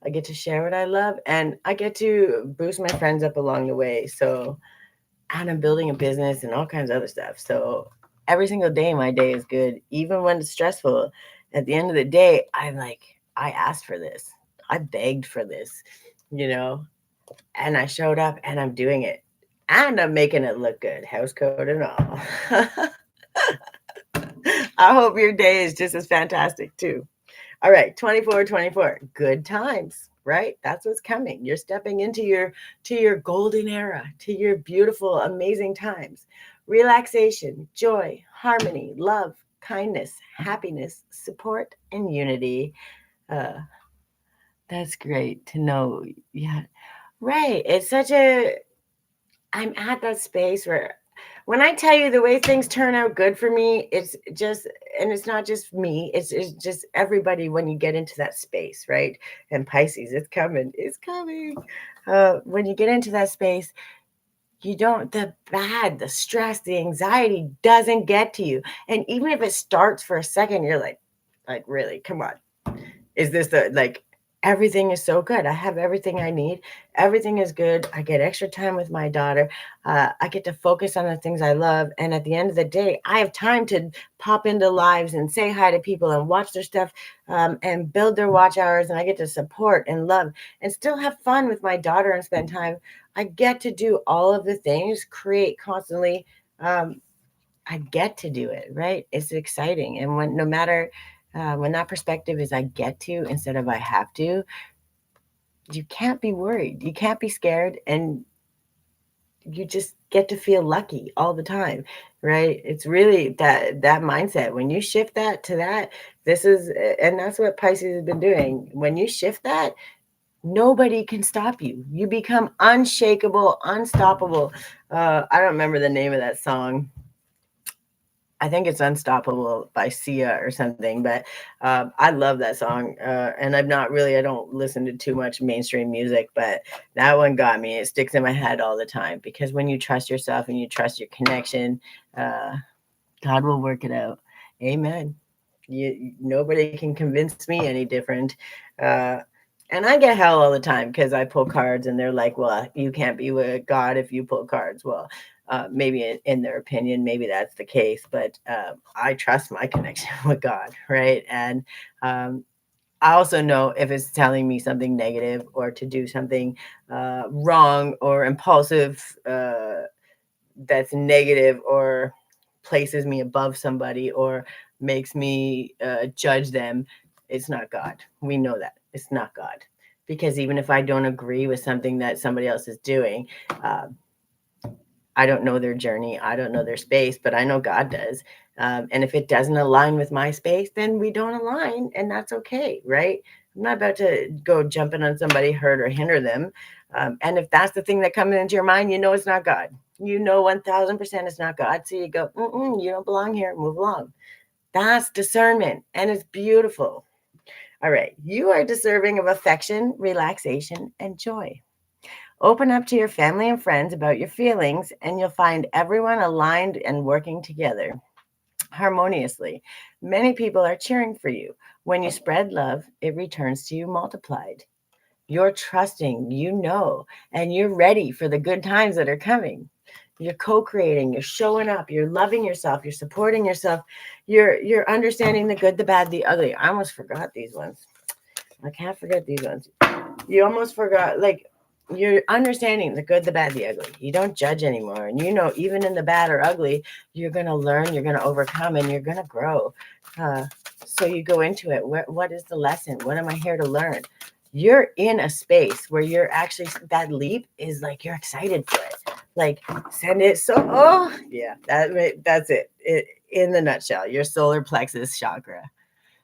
I get to share what I love, and I get to boost my friends up along the way. So, and I'm building a business and all kinds of other stuff. So every single day, my day is good, even when it's stressful. At the end of the day, I'm like, I asked for this. I begged for this, and I showed up, and I'm doing it, and I'm making it look good, house coat and all. I hope your day is just as fantastic too. All right, 24, 24, good times, right? That's what's coming. You're stepping into your golden era, to your beautiful, amazing times. Relaxation, joy, harmony, love, kindness, happiness, support, and unity. Uh, that's great to know. Yeah, right. I'm at that space where, when I tell you the way things turn out good for me, it's just, and it's not just me, it's just everybody when you get into that space, right? And Pisces, it's coming, it's coming. When you get into that space, the stress, the anxiety doesn't get to you. And even if it starts for a second, you're like, really, come on. Is this everything is so good. I have everything I need. Everything is good. I get extra time with my daughter. I get to focus on the things I love. And at the end of the day, I have time to pop into lives and say hi to people and watch their stuff, and build their watch hours. And I get to support and love and still have fun with my daughter and spend time. I get to do all of the things, create constantly. I get to do it, right? It's exciting. And no matter when that perspective is I get to instead of I have to, you can't be worried. You can't be scared. And you just get to feel lucky all the time, right? It's really that mindset. When you shift that to that, and that's what Pisces has been doing. When you shift that, nobody can stop you. You become unshakable, unstoppable. I don't remember the name of that song. I think it's Unstoppable by Sia or something, but I love that song. And I don't listen to too much mainstream music, but that one got me. It sticks in my head all the time, because when you trust yourself and you trust your connection, God will work it out. Amen. Nobody can convince me any different. And I get hell all the time because I pull cards and they're like, well, you can't be with God if you pull cards. Well, maybe in their opinion, maybe that's the case, but I trust my connection with God, right? And I also know if it's telling me something negative or to do something wrong or impulsive that's negative or places me above somebody or makes me judge them, it's not God. We know that it's not God. Because even if I don't agree with something that somebody else is doing, uh, I don't know their journey. I don't know their space, but I know God does. And if it doesn't align with my space, then we don't align, and that's okay, right? I'm not about to go jumping on somebody, hurt or hinder them. And if that's the thing that comes into your mind, you know it's not God. You know 1000% it's not God. So you go, you don't belong here. Move along. That's discernment, and it's beautiful. All right, you are deserving of affection, relaxation, and joy. Open up to your family and friends about your feelings, and you'll find everyone aligned and working together harmoniously. Many people are cheering for you. When you spread love, it returns to you multiplied. You're trusting, and you're ready for the good times that are coming. You're co-creating, you're showing up, you're loving yourself, you're supporting yourself, you're understanding the good, the bad, the ugly. I almost forgot these ones. I can't forget these ones. You almost forgot, like, you're understanding the good, the bad, the ugly. You don't judge anymore. And even in the bad or ugly, you're going to learn, you're going to overcome, and you're going to grow. So you go into it. What is the lesson? What am I here to learn? You're in a space where you're actually, that leap is like you're excited for it. Like, send it. So, oh, yeah, that's it. In the nutshell, your solar plexus chakra.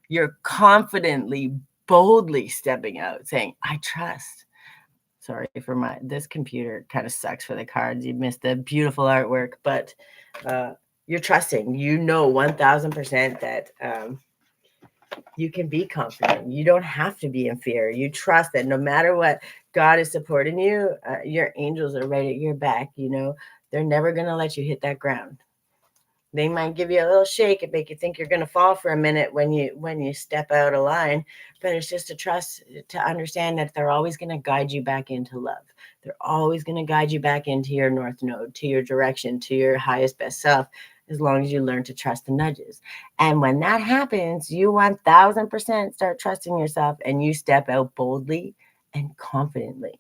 You're confidently, boldly stepping out, saying, I trust. Sorry for this computer kind of sucks for the cards. You missed the beautiful artwork, but you're trusting. 1000% that you can be confident. You don't have to be in fear. You trust that no matter what, God is supporting you. Your angels are right at your back. They're never going to let you hit that ground. They might give you a little shake and make you think you're going to fall for a minute when you step out of line, but it's just to trust, to understand that they're always going to guide you back into love. They're always going to guide you back into your north node, to your direction, to your highest best self, as long as you learn to trust the nudges. And when that happens, you 1000% start trusting yourself and you step out boldly and confidently.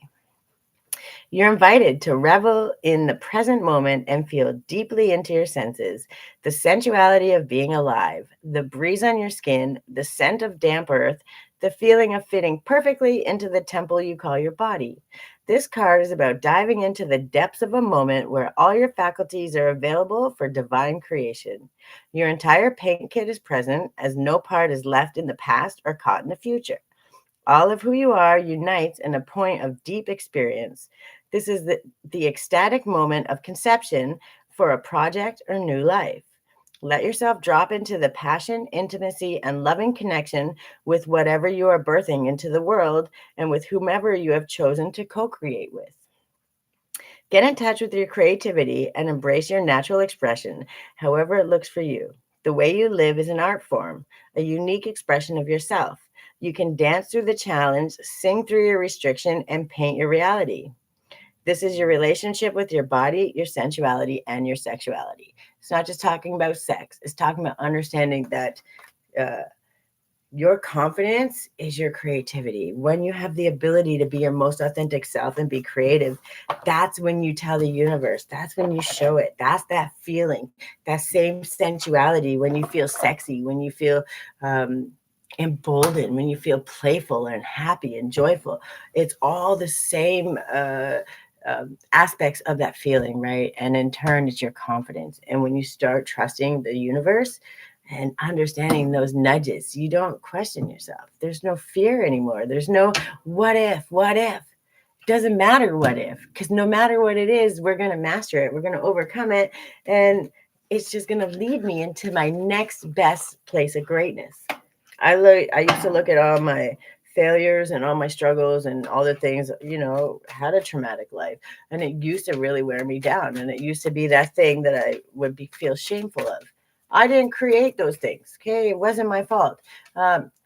You're invited to revel in the present moment and feel deeply into your senses, the sensuality of being alive, the breeze on your skin, the scent of damp earth, the feeling of fitting perfectly into the temple you call your body. This card is about diving into the depths of a moment where all your faculties are available for divine creation. Your entire paint kit is present, as no part is left in the past or caught in the future. All of who you are unites in a point of deep experience. This is the ecstatic moment of conception for a project or new life. Let yourself drop into the passion, intimacy, and loving connection with whatever you are birthing into the world and with whomever you have chosen to co-create with. Get in touch with your creativity and embrace your natural expression, however it looks for you. The way you live is an art form, a unique expression of yourself. You can dance through the challenge, sing through your restriction, and paint your reality. This is your relationship with your body, your sensuality, and your sexuality. It's not just talking about sex. It's talking about understanding that your confidence is your creativity. When you have the ability to be your most authentic self and be creative, that's when you tell the universe. That's when you show it. That's that feeling, that same sensuality when you feel sexy, when you feel emboldened, when you feel playful and happy and joyful. It's all the same aspects of that feeling, right? And in turn, it's your confidence. And when you start trusting the universe, and understanding those nudges, you don't question yourself. There's no fear anymore. There's no what if. It doesn't matter what if, because no matter what it is, we're going to master it. We're going to overcome it. And it's just going to lead me into my next best place of greatness. I used to look at all my failures and all my struggles and all the things, had a traumatic life. And it used to really wear me down. And it used to be that thing that I would feel shameful of. I didn't create those things. Okay. It wasn't my fault.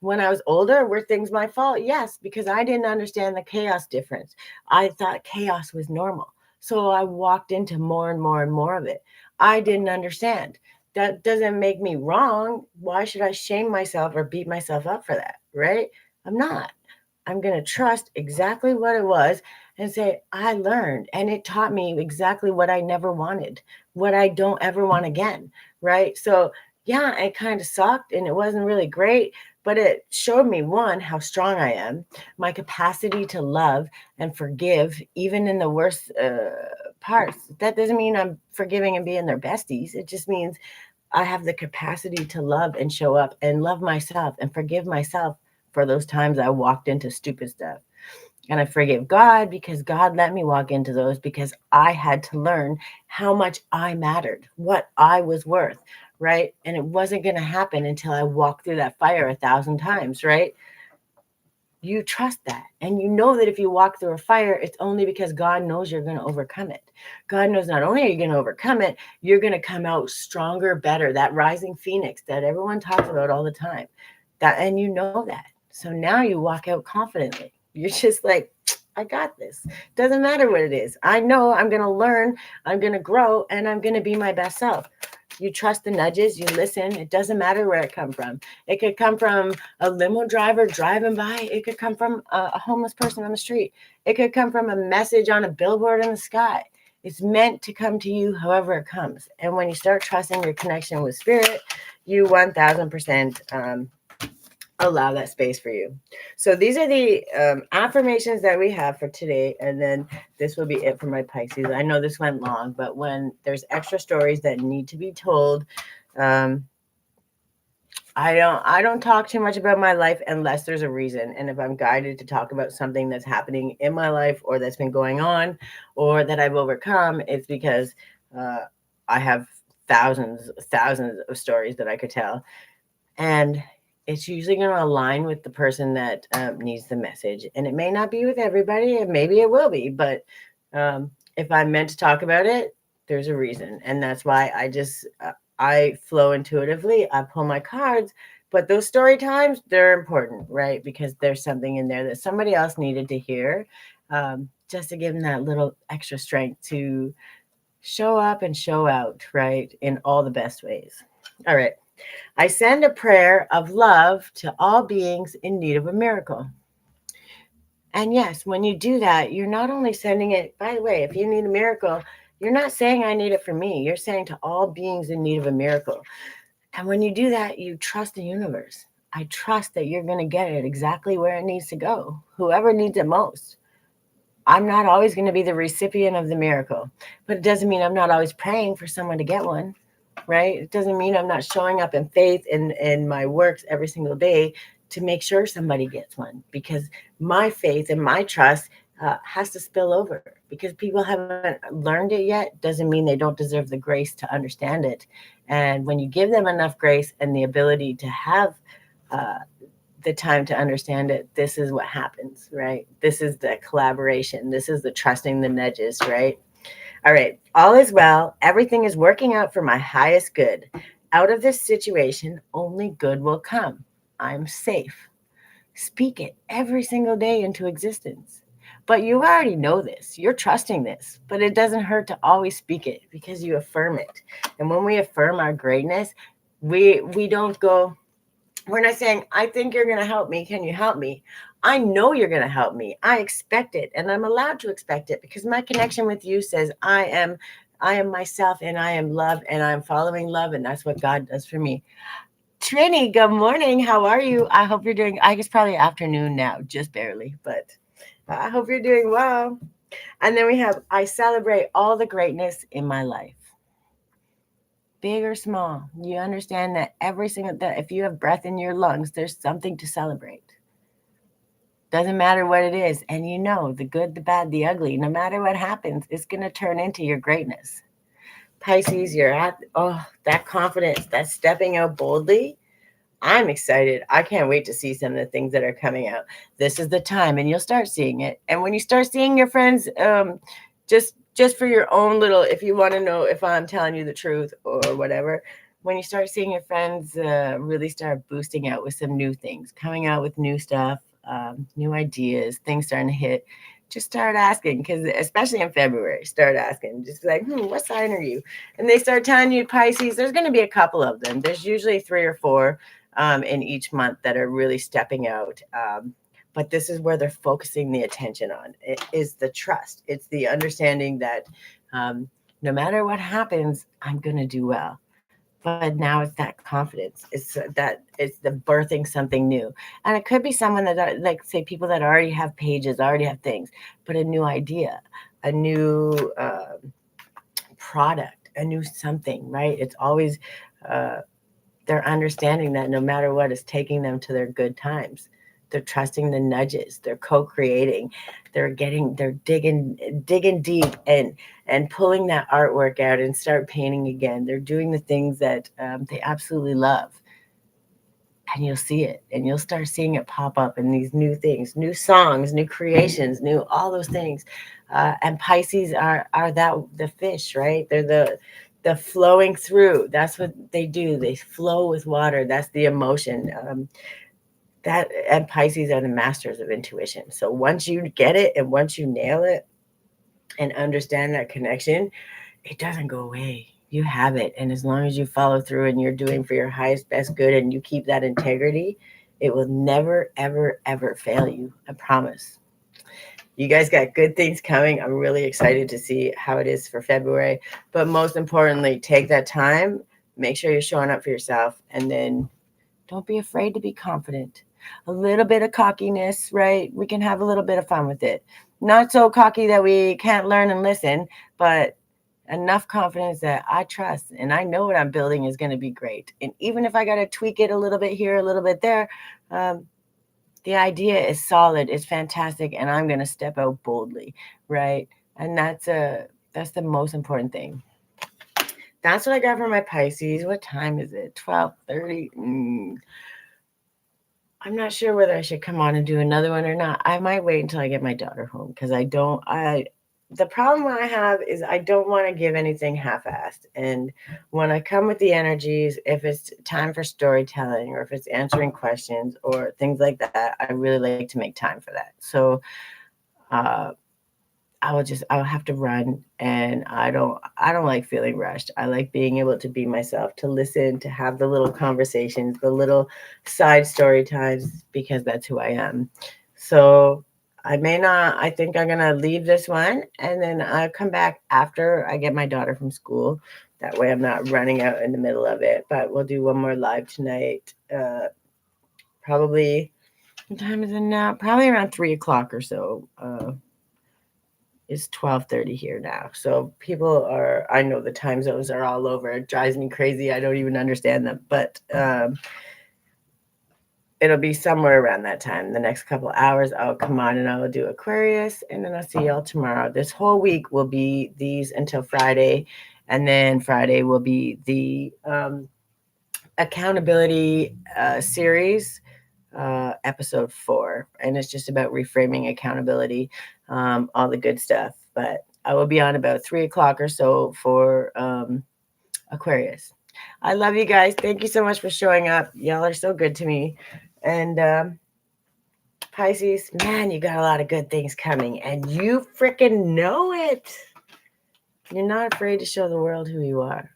When I was older, were things my fault? Yes, because I didn't understand the chaos difference. I thought chaos was normal. So I walked into more and more and more of it. I didn't understand. That doesn't make me wrong. Why should I shame myself or beat myself up for that? Right? I'm not. I'm going to trust exactly what it was and say, I learned and it taught me exactly what I never wanted, what I don't ever want again. Right. So, yeah, it kind of sucked and it wasn't really great, but it showed me one, how strong I am, my capacity to love and forgive, even in the worst parts. That doesn't mean I'm forgiving and being their besties. It just means I have the capacity to love and show up and love myself and forgive myself for those times I walked into stupid stuff. And I forgive God because God let me walk into those because I had to learn how much I mattered, what I was worth, right? And it wasn't going to happen until I walked through that fire 1,000 times, right? You trust that. And you know that if you walk through a fire, it's only because God knows you're going to overcome it. God knows not only are you going to overcome it, you're going to come out stronger, better, that rising phoenix that everyone talks about all the time. And you know that. So now you walk out confidently. You're just like, I got this. Doesn't matter what it is. I know I'm going to learn, I'm going to grow, and I'm going to be my best self. You trust the nudges, you listen. It doesn't matter where it comes from. It could come from a limo driver driving by. It could come from a homeless person on the street. It could come from a message on a billboard in the sky. It's meant to come to you however it comes. And when you start trusting your connection with spirit, you 1000% allow that space for you. So these are the affirmations that we have for today. And then this will be it for my Pisces. I know this went long, but when there's extra stories that need to be told, um, I don't talk too much about my life unless there's a reason. And if I'm guided to talk about something that's happening in my life or that's been going on or that I've overcome, it's because uh, I have thousands of stories that I could tell. And it's usually going to align with the person that needs the message. And it may not be with everybody, and maybe it will be. But if I'm meant to talk about it, there's a reason. And that's why I flow intuitively. I pull my cards. But those story times, they're important, right? Because there's something in there that somebody else needed to hear, just to give them that little extra strength to show up and show out, right? In all the best ways. All right. I send a prayer of love to all beings in need of a miracle. And yes, when you do that, you're not only sending it, by the way, if you need a miracle, you're not saying I need it for me. You're saying to all beings in need of a miracle. And when you do that, you trust the universe. I trust that you're going to get it exactly where it needs to go, whoever needs it most. I'm not always going to be the recipient of the miracle, but it doesn't mean I'm not always praying for someone to get one. Right? It doesn't mean I'm not showing up in faith in my works every single day to make sure somebody gets one, because my faith and my trust has to spill over. Because people haven't learned it yet doesn't mean they don't deserve the grace to understand it. And when you give them enough grace and the ability to have the time to understand it, this is what happens, right? This is the collaboration. This is the trusting the nudges, right? All right. All is well. Everything is working out for my highest good. Out of this situation, only good will come. I'm safe. Speak it every single day into existence. But you already know this. You're trusting this. But it doesn't hurt to always speak it because you affirm it. And when we affirm our greatness, we don't go, we're not saying, I think you're going to help me. Can you help me? I know you're going to help me. I expect it. And I'm allowed to expect it because my connection with you says I am myself and I am love and I'm following love. And that's what God does for me. Trini, good morning. How are you? I hope you're doing, I guess probably afternoon now, just barely, but I hope you're doing well. And then we have, I celebrate all the greatness in my life. Big or small, you understand that that if you have breath in your lungs, there's something to celebrate. Doesn't matter what it is. And you know, the good, the bad, the ugly, no matter what happens, it's going to turn into your greatness. Pisces, you're at, that confidence, that stepping out boldly. I'm excited. I can't wait to see some of the things that are coming out. This is the time, and you'll start seeing it. And when you start seeing your friends, just for your own little, if you want to know if I'm telling you the truth or whatever, when you start seeing your friends really start boosting out with some new things, coming out with new stuff, new ideas, things starting to hit, just start asking. Because especially in February, start asking. Just be like, what sign are you? And they start telling you Pisces. There's going to be a couple of them. There's usually 3 or 4 in each month that are really stepping out. But this is where they're focusing the attention on. It is the trust. It's the understanding that no matter what happens, I'm going to do well. But now it's that confidence. It's the birthing something new. And it could be someone that, like, say, people that already have pages, already have things, but a new idea, a new product, a new something, right? It's always uh, they're understanding that no matter what, is taking them to their good times. They're trusting the nudges. They're co-creating. They're digging deep and pulling that artwork out and start painting again. They're doing the things that they absolutely love. And you'll see it, and you'll start seeing it pop up in these new things, new songs, new creations, new all those things. And Pisces are that the fish, right? They're the flowing through. That's what they do. They flow with water. That's the emotion. That and Pisces are the masters of intuition. So once you get it and once you nail it and understand that connection, it doesn't go away. You have it. And as long as you follow through and you're doing for your highest, best good and you keep that integrity, it will never, ever, ever fail you. I promise. You guys got good things coming. I'm really excited to see how it is for February. But most importantly, take that time, make sure you're showing up for yourself, and then don't be afraid to be confident. A little bit of cockiness, right? We can have a little bit of fun with it. Not so cocky that we can't learn and listen, but enough confidence that I trust and I know what I'm building is going to be great. And even if I got to tweak it a little bit here, a little bit there, the idea is solid, it's fantastic, and I'm going to step out boldly, right? And that's the most important thing. That's what I got for my Pisces. What time is it? 12:30. I'm not sure whether I should come on and do another one or not. I might wait until I get my daughter home because the problem I have is I don't want to give anything half-assed. And when I come with the energies, if it's time for storytelling or if it's answering questions or things like that, I really like to make time for that. So uh, I'll have to run, and I don't like feeling rushed. I like being able to be myself, to listen, to have the little conversations, the little side story times, because that's who I am. So I may not, I think I'm gonna leave this one and then I'll come back after I get my daughter from school. That way I'm not running out in the middle of it. But we'll do one more live tonight. Probably, what time is it now? Probably around 3 o'clock or so. It's 12:30 here now. So people are, I know the time zones are all over. It drives me crazy. I don't even understand them. But it'll be somewhere around that time. The next couple hours, I'll come on and I'll do Aquarius, and then I'll see y'all tomorrow. This whole week will be these until Friday. And then Friday will be the accountability series, episode 4. And it's just about reframing accountability, all the good stuff. But I will be on about 3 o'clock or so for Aquarius. I love you guys. Thank you so much for showing up. Y'all are so good to me. And Pisces, man, you got a lot of good things coming, and you freaking know it. You're not afraid to show the world who you are.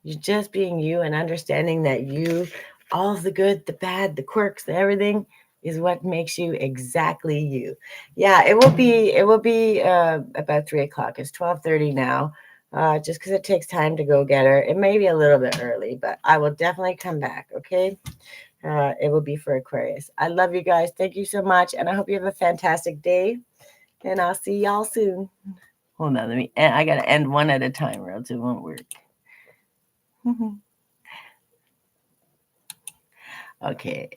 You're just being you and understanding that you, all the good, the bad, the quirks, the everything is what makes you exactly you. Yeah, it will be about 3 o'clock. It's 12:30 now. Just because it takes time to go get her. It may be a little bit early, but I will definitely come back. Okay. It will be for Aquarius. I love you guys. Thank you so much. And I hope you have a fantastic day. And I'll see y'all soon. Hold on. I got to end one at a time or else it won't work. Okay.